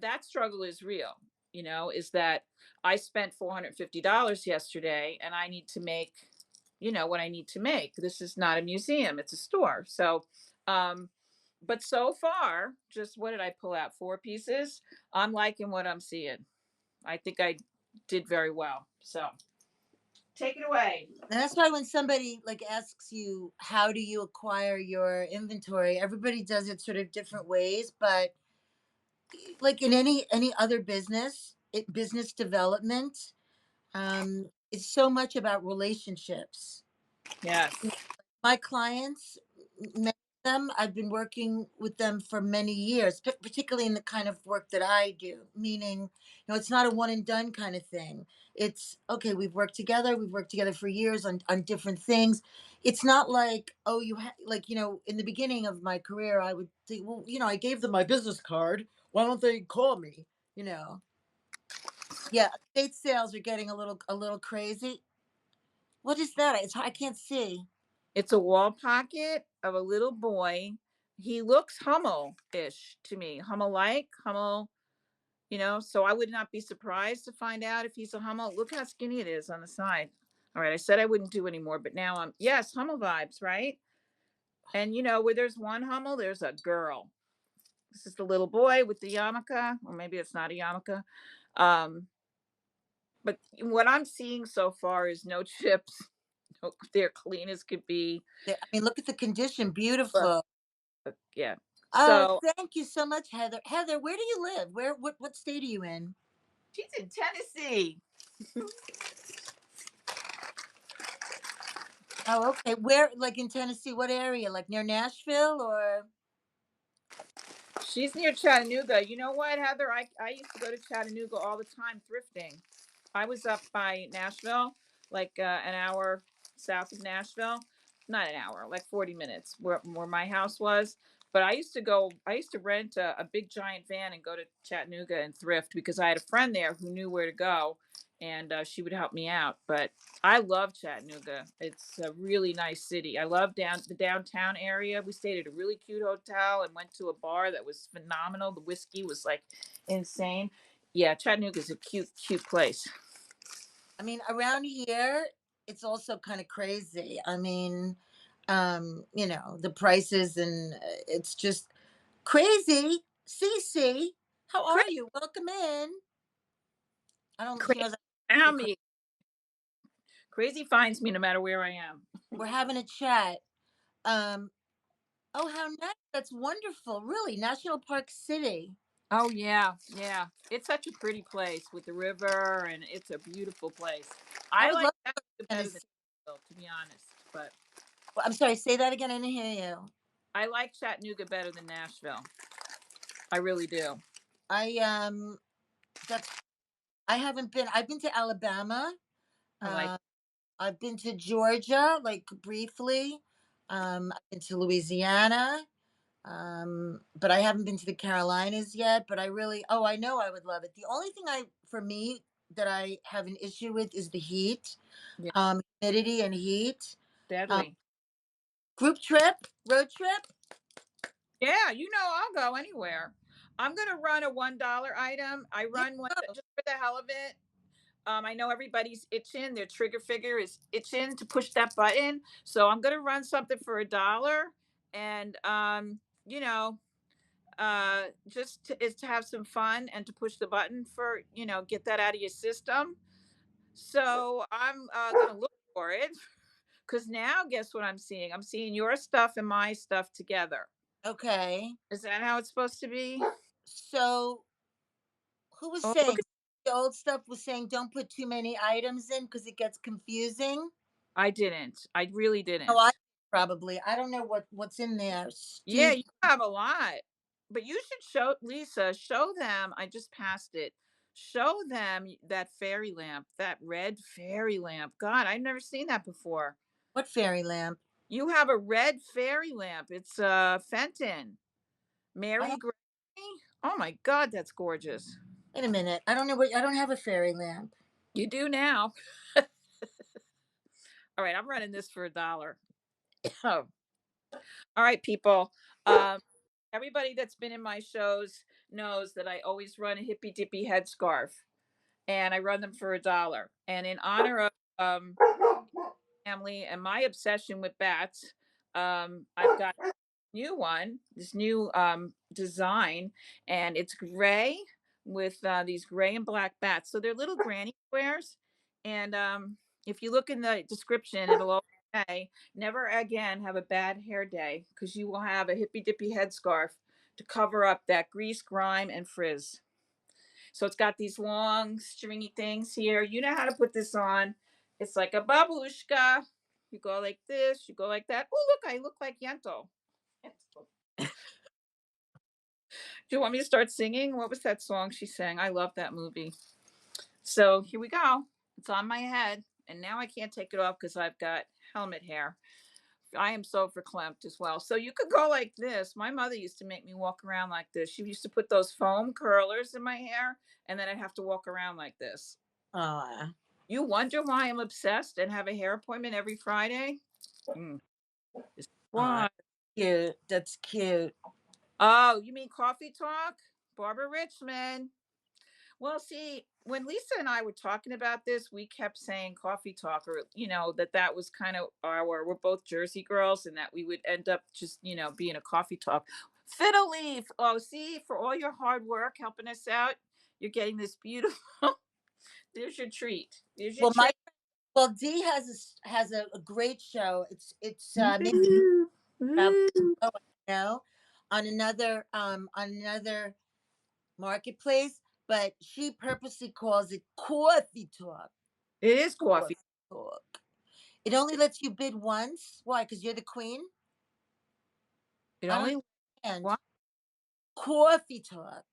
S4: that struggle is real, is that I spent $450 yesterday and I need to make, what I need to make. This is not a museum, it's a store. So, but so far, just what did I pull out? 4 pieces. I'm liking what I'm seeing. I think I did very well. So take it away.
S1: And that's why when somebody like asks you, how do you acquire your inventory? Everybody does it sort of different ways, but like in any other business, business development, it's so much about relationships.
S4: Yes.
S1: My clients, many of them, I've been working with them for many years, particularly in the kind of work that I do. Meaning, it's not a one and done kind of thing. It's okay. We've worked together for years on different things. It's not like, oh, like, in the beginning of my career, I would think, well, I gave them my business card. Why don't they call me? You know, yeah. Estate sales are getting a little crazy. What is that? I can't see.
S4: It's a wall pocket of a little boy. He looks Hummel-ish to me. Hummel-like, Hummel, so I would not be surprised to find out if he's a Hummel. Look how skinny it is on the side. All right, I said I wouldn't do anymore, but now I'm yes, Hummel vibes, right? And where there's one Hummel, there's a girl. This is the little boy with the yarmulke, or maybe it's not a yarmulke. Um, but what I'm seeing so far is no chips. They're clean as could be.
S1: I mean, look at the condition.
S4: But
S1: Beautiful.
S4: yeah.
S1: Oh,
S4: So
S1: thank you so much, Heather. Heather, where do you live? What state are you in?
S4: she's in Tennessee.
S1: Oh, okay. Where, like in Tennessee, what area? Like near Nashville or?
S4: She's near Chattanooga. You know what, Heather? I used to go to Chattanooga all the time thrifting. I was up by Nashville, like an hour south of Nashville. Not an hour, like 40 minutes where my house was. But I used to rent a big giant van and go to Chattanooga and thrift because I had a friend there who knew where to go and she would help me out. But I love Chattanooga. It's a really nice city. I love the downtown area. We stayed at a really cute hotel and went to a bar that was phenomenal. The whiskey was like insane. Yeah, Chattanooga is a cute, cute place.
S1: I mean, around here, it's also kind of crazy. I mean, the prices and it's just crazy. Cece, how
S4: Cra-
S1: are you? Welcome in. I don't,
S4: crazy,
S1: you're
S4: found me. Crazy finds me no matter where I am.
S1: we're having a chat. Um, oh, how nice. That's wonderful. Really, National Park City.
S4: Oh yeah, yeah. It's such a pretty place with the river, and it's a beautiful place.
S1: I
S4: I
S1: would
S4: like
S1: love
S4: that better than
S1: Tennessee.
S4: Nashville, to be honest. But
S1: Well, I'm sorry, say that again. I didn't hear you.
S4: I like Chattanooga better than Nashville. I really do.
S1: I that's I haven't been. I've been to Alabama.
S4: I like.
S1: Uh, I've been to Georgia, like briefly. I've been to Louisiana. But I haven't been to the Carolinas yet. But I know I would love it. The only thing for me, that I have an issue with is the heat,
S4: Yeah,
S1: humidity and heat. Um,
S4: deadly.
S1: Group trip, road trip.
S4: Yeah, I'll go anywhere. I'm gonna run a $1 item. I
S1: Yeah.
S4: run one just for the hell of it. I know everybody's itching. Their trigger figure is itching to push that button. So I'm gonna run something for $1, and you know, is to have some fun and to push the button for get that out of your system. So I'm gonna look for it because now guess what I'm seeing? I'm seeing your stuff and my stuff together.
S1: Okay.
S4: Is that how it's supposed to be?
S1: So who was
S4: Oh,
S1: saying
S4: look at
S1: the old stuff was saying don't put too many items in because it gets confusing?
S4: I didn't. I really
S1: Oh, I
S4: didn't.
S1: probably. I don't know what's in there.
S4: Yeah,
S1: Steve,
S4: you have a lot. But you should show Lisa, show them. I just passed it. Show them that fairy lamp, that red fairy lamp. God, I've never seen that before.
S1: what fairy lamp?
S4: You have a red fairy lamp. It's Fenton.
S1: I
S4: Mary
S1: don't,
S4: Gray. Oh my God, that's gorgeous.
S1: wait a minute. I don't know what I don't have a fairy lamp.
S4: You do now. All right, I'm running this for $1. Oh, all right, people. Um, everybody that's been in my shows knows that I always run a hippy dippy headscarf, and I run them for $1. And in honor of family and my obsession with bats, I've got new one, this new design, and it's gray with these gray and black bats. So they're little granny squares. And if you look in the description, it'll always say, never again have a bad hair day because you will have a hippy dippy headscarf to cover up that grease, grime, and frizz. So it's got these long stringy things here. You know how to put this on. It's like a babushka. You go like this, you go like that. Oh, look, I look like Yentl. Yentl. Do you want me to start singing? What was that song she sang? I love that movie. So here we go. It's on my head. And now I can't take it off because I've got helmet hair. I am so verklempt as well. So you could go like this. My mother used to make me walk around like this. She used to put those foam curlers in my hair, and then I'd have to walk around like this.
S1: Oh,
S4: You wonder why I'm obsessed and have a hair appointment every Friday? Mm, this is
S1: aw,
S4: why.
S1: cute. That's cute.
S4: Oh, you mean coffee talk? Barbara Richmond. Well, see, when Lisa and I were talking about this, we kept saying coffee talk, or, that was kind of we're both Jersey girls, and that we would end up just, being a coffee talk. Fiddle leaf. Oh, see, for all your hard work helping us out, you're getting this beautiful. There's your treat. There's your
S1: Well, my
S4: treat.
S1: well, Dee has a great show. It's maybe
S4: Woo,
S1: about
S4: woo.
S1: on another marketplace, but she purposely calls it coffee talk.
S4: It is
S1: Coffee
S4: coffee.
S1: talk. It only lets you bid once. Why? Because you're the queen.
S4: It
S1: I don't
S4: only.
S1: understand. Coffee talk.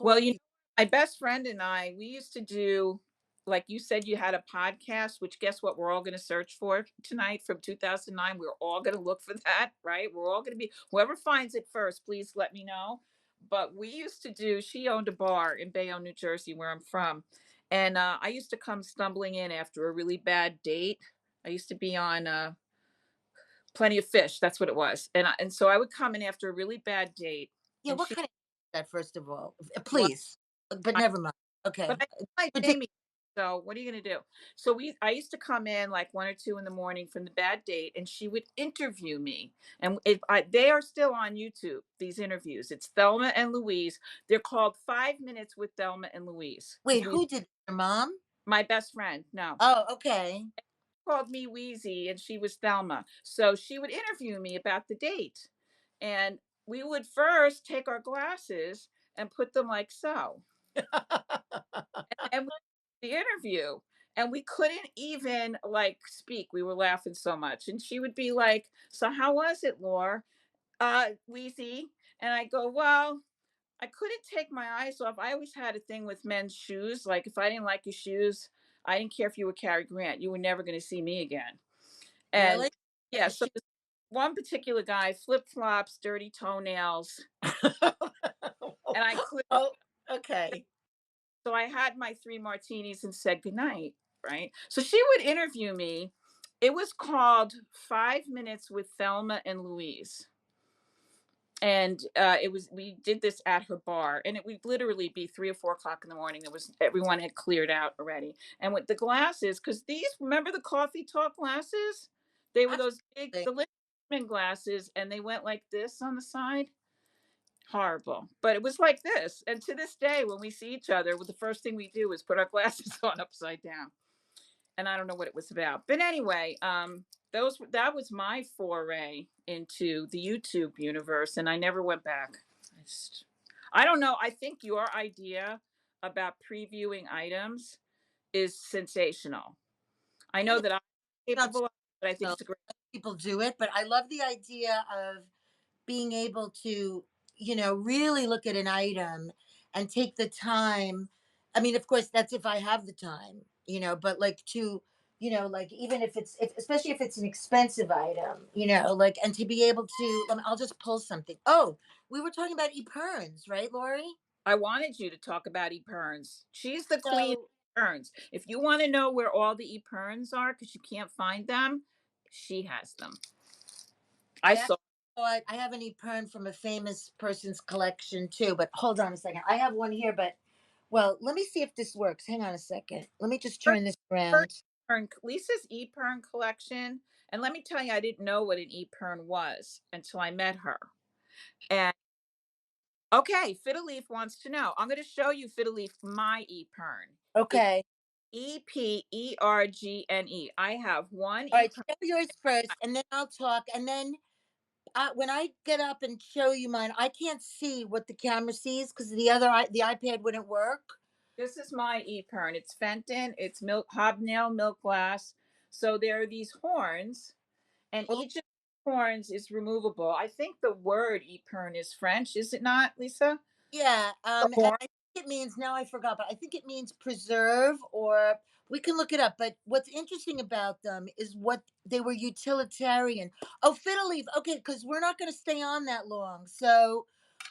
S4: Well,
S1: Coffee.
S4: my best friend and I, we used to do, like you said, you had a podcast, which guess what? We're all going to search for tonight from 2009. We're all going to look for that, right? We're all going to be, whoever finds it first, please let me know. But we used to do, she owned a bar in Bayonne, New Jersey, where I'm from. And I used to come stumbling in after a really bad date. I used to be on Plenty of Fish. That's what it was. And so I would come in after a really bad date.
S1: Yeah.
S4: And
S1: What
S4: she,
S1: kind of that? First of all,
S4: well,
S1: please. But never mind.
S4: but
S1: Okay.
S4: I like
S1: Ridiculous.
S4: Jamie. So what are you gonna do? So I used to come in like 1 or 2 in the morning from the bad date, and she would interview me. And they are still on YouTube. These interviews. It's Thelma and Louise. They're called 5 Minutes with Thelma and Louise because
S1: Wait, who did your mom?
S4: my best friend, no,
S1: Oh, okay.
S4: called me Wheezy, and she was Thelma. So she would interview me about the date, and we would first take our glasses and put them like so, and the interview, and we couldn't even like speak. We were laughing so much. And she would be like, "So how was it, Laura? Wheezy?" And I go, "Well, I couldn't take my eyes off. I always had a thing with men's shoes. Like if I didn't like your shoes, I didn't care if you were Cary Grant. You were never going to see me again." And
S1: Really?
S4: yeah, so
S1: She-
S4: this one particular guy, flip flops, dirty toenails, and I could.
S1: oh, okay.
S4: So I had my 3 martinis and said goodnight, right? So she would interview me. It was called 5 Minutes with Thelma and Louise. And we did this at her bar, and it would literally be 3 or 4 o'clock in the morning. It was everyone had cleared out already. And with the glasses, because remember the coffee talk glasses? They were those big,
S1: Absolutely.
S4: the Littman glasses, and they went like this on the side. Horrible. But it was like this. And to this day, when we see each other, the first thing we do is put our glasses on upside down. And I don't know what it was about. But anyway, that was my foray into the YouTube universe, and I never went back. I don't know. I think your idea about previewing items is sensational. I
S1: Well,
S4: know that I'm
S1: it's
S4: capable of it, but I think
S1: not
S4: it's a great.
S1: people do it, but I love the idea of being able to, really look at an item and take the time. I mean, of course, that's if I have the time, but like like even especially if it's an expensive item, like, and to be able to, I'll just pull something. Oh, we were talking about eperns, right, Laurie?
S4: I wanted you to talk about eperns. She's the queen
S1: So
S4: of eperns. If you want to know where all the eperns are because you can't find them, she has them. I
S1: I
S4: saw.
S1: I have an epern from a famous person's collection too, but hold on a second. I have one here, but well, let me see if this works. Hang on a second. Let me just
S4: her,
S1: turn this
S4: her
S1: around.
S4: Lisa's Epern collection. And let me tell you, I didn't know what an Epern was until I met her. And okay, Fiddle Leaf wants to know. I'm going to show you Fiddle Leaf my Epern. It's
S1: Okay.
S4: EPERGNE. I have one
S1: All right.
S4: Epern.
S1: Show yours first, and then I'll talk. And then when I get up and show you mine, I can't see what the camera sees because the iPad wouldn't work.
S4: This is my Epern. It's Fenton. It's milk hobnail milk glass. So there are these horns, and
S1: Oh,
S4: each of the horns is removable. I think the word Epern is French, is it not, Lisa?
S1: yeah.
S4: The
S1: And
S4: horn.
S1: I think it means, now I forgot, but I think it means preserve, or we can look it up. But what's interesting about them is what they were utilitarian. Oh, fiddle leaf. Okay, because we're not going to stay on that long, so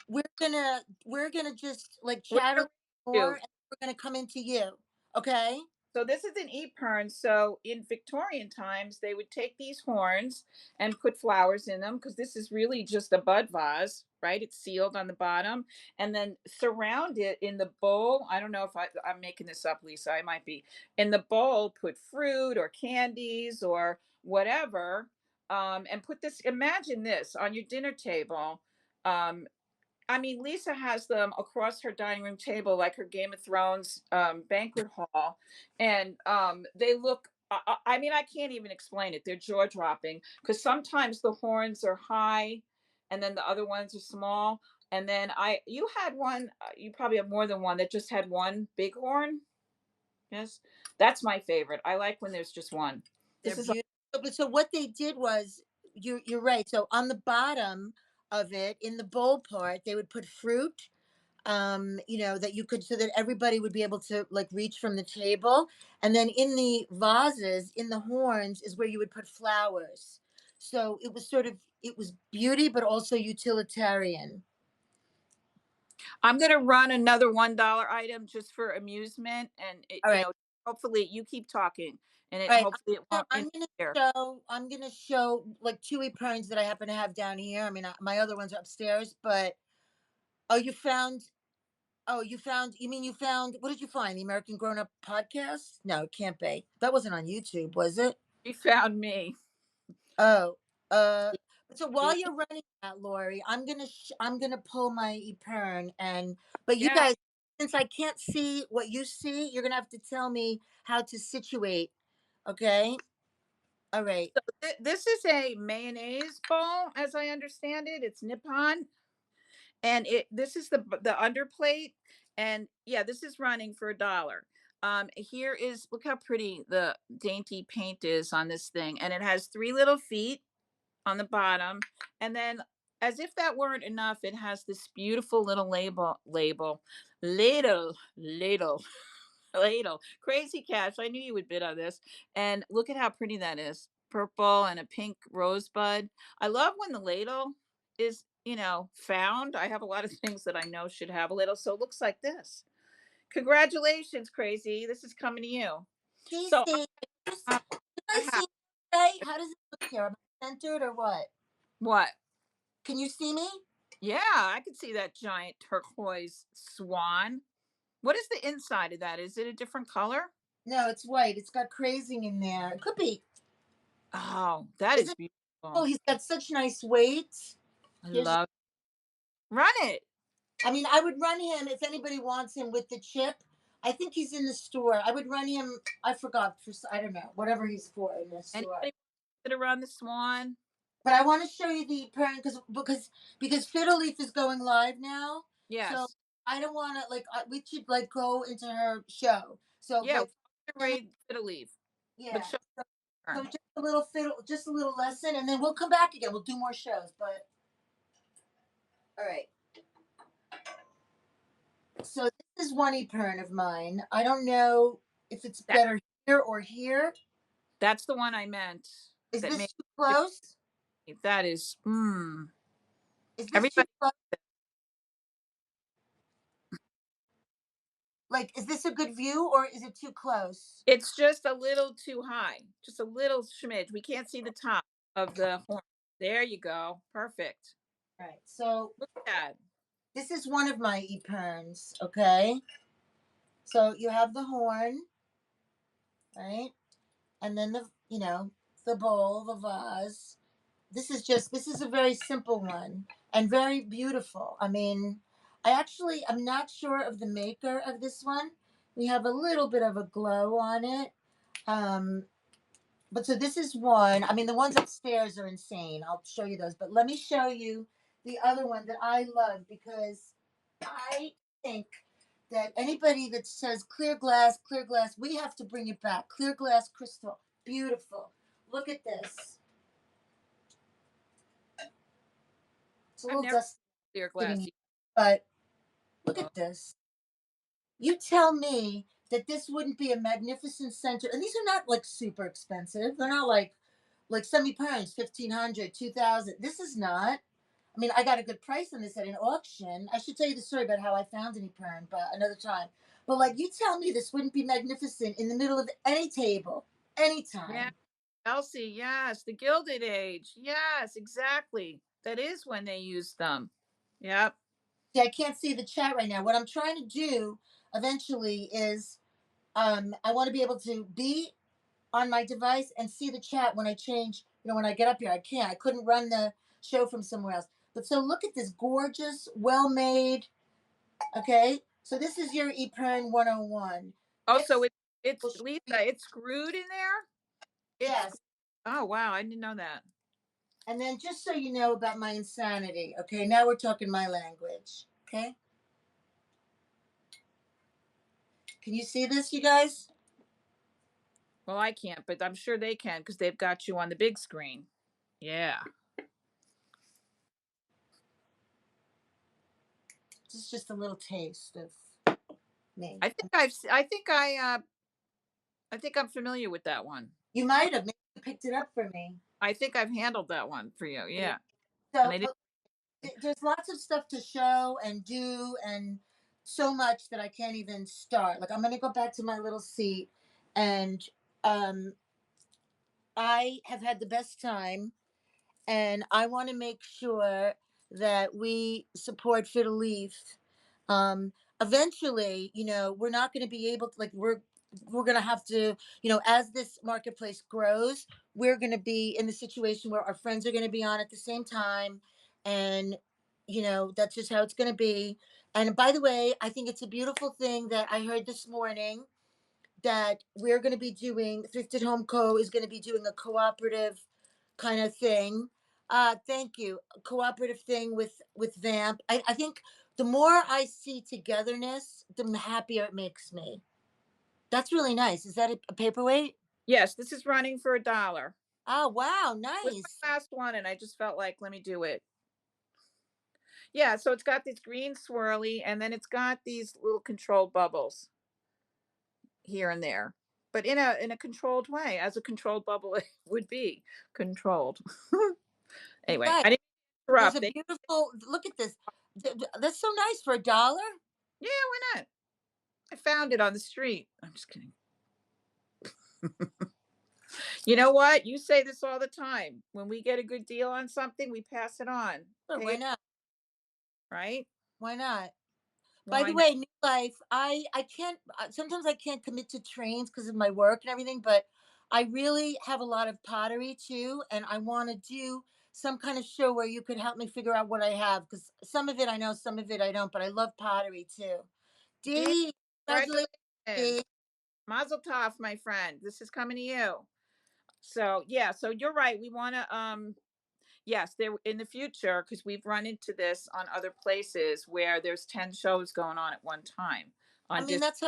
S1: we're gonna just like
S4: We're
S1: chat a
S4: gonna
S1: little more,
S4: review.
S1: and we're gonna come into you. Okay.
S4: So this is an Epern. So in Victorian times, they would take these horns and put flowers in them because this is really just a bud vase, right? It's sealed on the bottom, and then surround it in the bowl. I don't know if I'm making this up, Lisa. I might be. In the bowl, put fruit or candies or whatever, and put this. Imagine this on your dinner table. Um, I mean, Lisa has them across her dining room table, like her Game of Thrones banquet hall, and they look. I mean, I can't even explain it. They're jaw dropping because sometimes the horns are high, and then the other ones are small. And then you had one. You probably have more than one that just had one big horn. Yes, that's my favorite. I like when there's just one.
S1: They're
S4: This is
S1: beautiful. But so what they did was, you're right. So on the bottom of it, in the bowl part, they would put fruit, that you could, so that everybody would be able to like reach from the table. And then in the vases, in the horns, is where you would put flowers. So it was it was beauty, but also utilitarian.
S4: I'm going to run another $1 item just for amusement, and
S1: All right.
S4: hopefully you keep talking, and
S1: All right.
S4: hopefully it won't interfere.
S1: I'm gonna show like two eperons that I happen to have down here. I mean, my other ones are upstairs, but oh, you found Oh, you mean you found, what did you find? The American Grown Up podcast? No, it can't be. That wasn't on YouTube, was it?
S4: She found me.
S1: Oh, uh, so while you're running that, Laurie, I'm gonna pull my Epern, but you
S4: Yeah.
S1: guys, since I can't see what you see, you're gonna have to tell me how to situate. Okay. All right.
S4: So this is a mayonnaise bowl, as I understand it. It's Nippon, and this is the underplate, and yeah, this is running for $1. Here is look how pretty the dainty paint is on this thing, and it has three little feet on the bottom, and then as if that weren't enough, it has this beautiful little ladle ladle. Crazy Cash, I knew you would bid on this. And look at how pretty that is. Purple and a pink rosebud. I love when the ladle is, found. I have a lot of things that I know should have a ladle. So it looks like this. Congratulations, Crazy. This is coming to you. So
S1: Casey,
S4: I
S1: you guys
S4: have
S1: see me okay? How does it look here? Am I centered or what?
S4: what?
S1: Can you see me?
S4: Yeah, I can see that giant turquoise swan. What is the inside of that? Is it a different color?
S1: No, it's white. It's got crazing in there. It could be.
S4: Oh, that
S1: Is
S4: is
S1: it? Oh,
S4: beautiful.
S1: he's got such nice weight.
S4: I
S1: Here's.
S4: love Run it.
S1: I mean, I would run him if anybody wants him with the chip. I think he's in the store. I would run him. I forgot for. I don't know, whatever he's for in the store.
S4: Anybody sit around the swan?
S1: But I want to show you the parent, because Fiddle Leaf is going live now. So
S4: Yes.
S1: I don't want to like, we should like go into her show. So,
S4: Yeah,
S1: but
S4: we're ready to leave. But
S1: yeah.
S4: show
S1: So
S4: her.
S1: just a little fiddle, just a little lesson, and then we'll come back again. We'll do more shows. But all right. So this is one Epern of mine. I don't know if it's
S4: That
S1: better here or here.
S4: that's the one I meant.
S1: Is
S4: That
S1: this
S4: made
S1: too close?
S4: that is
S1: Is this too
S4: everybody.
S1: close? Like, is this a good view or is it too close?
S4: It's just a little too high. Just a little smidge. We can't see the top of the horn. There you go. Perfect.
S1: All right. So
S4: Look at that.
S1: this is one of my Eperns. Okay. So you have the horn, right? And then the bowl, the vase. This is a very simple one and very beautiful. I mean, I'm not sure of the maker of this one. We have a little bit of a glow on it. Um, but so this is one. I mean, the ones upstairs are insane. I'll show you those. But let me show you the other one that I love, because I think that anybody that says clear glass, we have to bring it back. Clear glass crystal. Beautiful. Look at this. It's a
S4: I've
S1: little
S4: never
S1: dusty
S4: clear
S1: sitting
S4: glass.
S1: here, but look
S4: Oh,
S1: at this. You tell me that this wouldn't be a magnificent center. And these are not like super expensive. They're not like semi perms, 1,500, 2,000. This is not. I mean, I got a good price on this at an auction. I should tell you the story about how I found an perm, but another time. But like, you tell me this wouldn't be magnificent in the middle of any table,
S4: yeah,
S1: anytime.
S4: Elsie. Yes, the Gilded Age. Yes, exactly. That is when they used them. Yep.
S1: See, I can't see the chat right now. What I'm trying to do eventually is, I want to be able to be on my device and see the chat when I change. When I get up here, I can't. I couldn't run the show from somewhere else. But so look at this gorgeous, well made. Okay, so this is your ePern 101.
S4: Also,
S1: Next,
S4: it's
S1: we'll show
S4: Lisa.
S1: you.
S4: It's screwed in there. It's
S1: Yes,
S4: oh wow, I didn't know that.
S1: and then just so you know about my insanity. Okay, now we're talking my language. Okay, can you see this, you guys?
S4: Well, I can't, but I'm sure they can because they've got you on the big screen. Yeah.
S1: This is just a little taste of me.
S4: I think I'm familiar with that one.
S1: You might have maybe you picked it up for me.
S4: I think I've handled that one for you. Yeah. And
S1: So,
S4: I didn't.
S1: but there's lots of stuff to show and do, and so much that I can't even start. Like, I'm gonna go back to my little seat, and um, I have had the best time, and I want to make sure that we support Fiddle Leaf. Eventually, we're not going to be able to, like, we're going to have to, as this marketplace grows, we're going to be in the situation where our friends are going to be on at the same time, and that's just how it's going to be. And by the way, I think it's a beautiful thing that I heard this morning that we're going to be doing. Thrifted Home Co. is going to be doing a cooperative kind of thing. Thank you. A cooperative thing with Vamp. I think the more I see togetherness, the happier it makes me. That's really nice. Is that a paperweight?
S4: Yes, this is running for $1.
S1: Oh wow,
S4: It was
S1: nice.
S4: my last one, and I just felt like let me do it. Yeah. So it's got this green swirly, and then it's got these little controlled bubbles here and there, but in a controlled way, as a controlled bubble would be controlled.
S1: You
S4: Anyway,
S1: guys,
S4: I didn't
S1: there's
S4: interrupt.
S1: a beautiful look at this. That's so nice for $1.
S4: Yeah, why not? I found it on the street. I'm just kidding. You know what? You say this all the time. When we get a good deal on something, we pass it on.
S1: Sure,
S4: Pay
S1: why
S4: it,
S1: not?
S4: right?
S1: Why not?
S4: Well,
S1: By
S4: I
S1: the
S4: know.
S1: way, New Life, I can't sometimes I can't commit to trains because of my work and everything, but I really have a lot of pottery too, and I want to do some kind of show where you could help me figure out what I have because some of it I know, some of it I don't, but I love pottery too.
S4: Yeah,
S1: D, congratulations,
S4: congratulations.
S1: D.
S4: Mazel tov, my friend. This is coming to you. So yeah, so you're right. We want to yes, there in the future, because we've run into this on other places where there's 10 shows going on at one time
S1: I
S4: on
S1: mean,
S4: just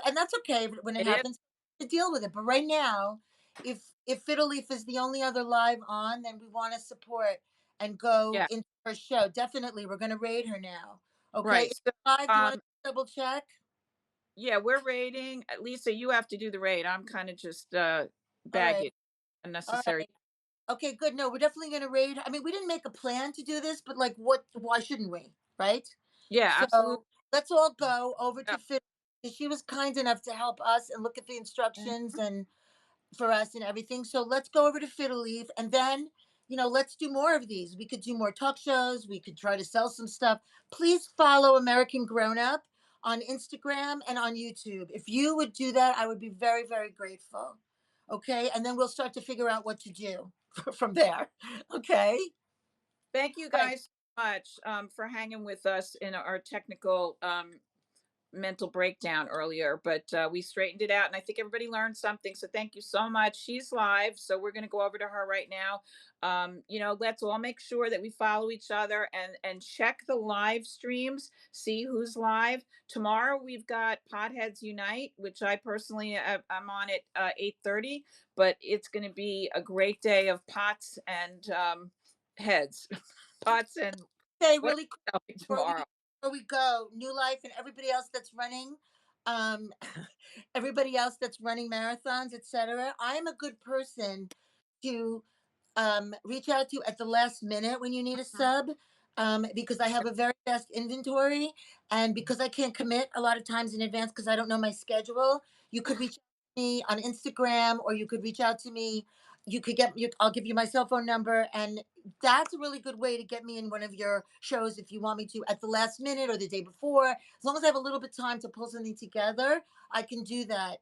S1: and that's okay when it
S4: it is.
S1: happens to deal with it. But right now, if Fiddle Leaf is the only other live on, then we want to support and go
S4: Yeah,
S1: into her show. Definitely, we're going to raid her now. Okay,
S4: right.
S1: is
S4: So
S1: it live? Do you want
S4: um
S1: to double check?
S4: yeah, we're rating. Lisa, you have to do the rate. I'm kind of just
S1: All right,
S4: baggage
S1: all
S4: unnecessary.
S1: right. Okay, good. No, we're definitely going to raid. I mean, we didn't make a plan to do this, but like, what? Why shouldn't we? Right?
S4: Yeah, absolutely.
S1: So let's all go over
S4: Yeah.
S1: to Fiddle. She was kind enough to help us and look at the instructions and for us and everything. So let's go over to Fiddle Leaf and then, let's do more of these. We could do more talk shows. We could try to sell some stuff. Please follow American Grown Up on Instagram and on YouTube. If you would do that, I would be very, very grateful. Okay. And then we'll start to figure out what to do from there. Okay.
S4: Thank you
S1: All right.
S4: guys so much for hanging with us in our technical mental breakdown earlier, but we straightened it out, and I think everybody learned something. So thank you so much. She's live, so we're going to go over to her right now. Let's all make sure that we follow each other and check the live streams, see who's live. Tomorrow we've got Potheads Unite, which I personally I'm on at 8:30, but it's going to be a great day of pots and heads, pots and
S1: Okay,
S4: what
S1: really quick before we
S4: tomorrow.
S1: before we go, New Life and everybody else that's running, um, everybody else that's running marathons, etc. I am a good person to reach out to at the last minute when you need a sub, because I have a very fast inventory, and because I can't commit a lot of times in advance because I don't know my schedule. You could reach out to me on Instagram, or you could reach out to me. You could I'll give you my cell phone number, and that's a really good way to get me in one of your shows if you want me to at the last minute or the day before. As long as I have a little bit of time to pull something together, I can do that,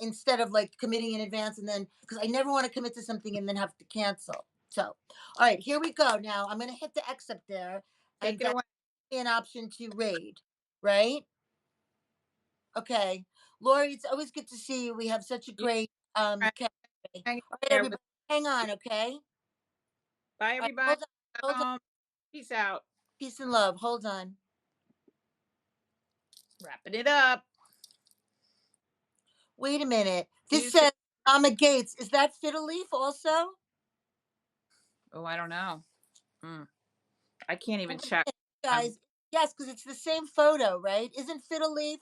S1: instead of like committing in advance and then because I never want to commit to something and then have to cancel. So, all right, here we go. Now I'm going to hit the X up there,
S4: Take
S1: and
S4: it
S1: that's
S4: away.
S1: an option to raid, right? Okay, Laurie, it's always good to see you. We have such a
S4: You
S1: great
S4: hang
S1: cafe.
S4: hang in
S1: All right,
S4: there with.
S1: everybody, hang on, okay? All
S4: Bye,
S1: right,
S4: everybody.
S1: hold on, hold on.
S4: Home. Peace out.
S1: Peace and love. Hold on.
S4: Wrapping it up.
S1: Wait a minute. This
S4: You say,
S1: says Mama Gates. Is that Fiddle Leaf also?
S4: oh, I don't know. Mm, I can't
S1: Oh,
S4: even
S1: wait a
S4: check.
S1: minute,
S4: Um,
S1: guys. Yes, because it's the same photo, right? Isn't Fiddle Leaf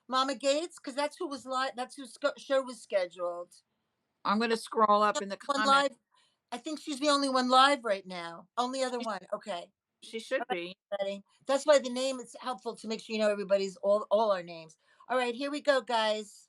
S1: Mama Gates? Because that's who was live. That's whose show was scheduled.
S4: I'm going to scroll
S1: The
S4: up in the
S1: only one
S4: comments.
S1: live. I think she's the only one live right now. Only other
S4: She,
S1: one. Okay.
S4: she should
S1: All right,
S4: be.
S1: everybody. That's why the name is helpful to make sure you know everybody's all our names. All right, here we go, guys.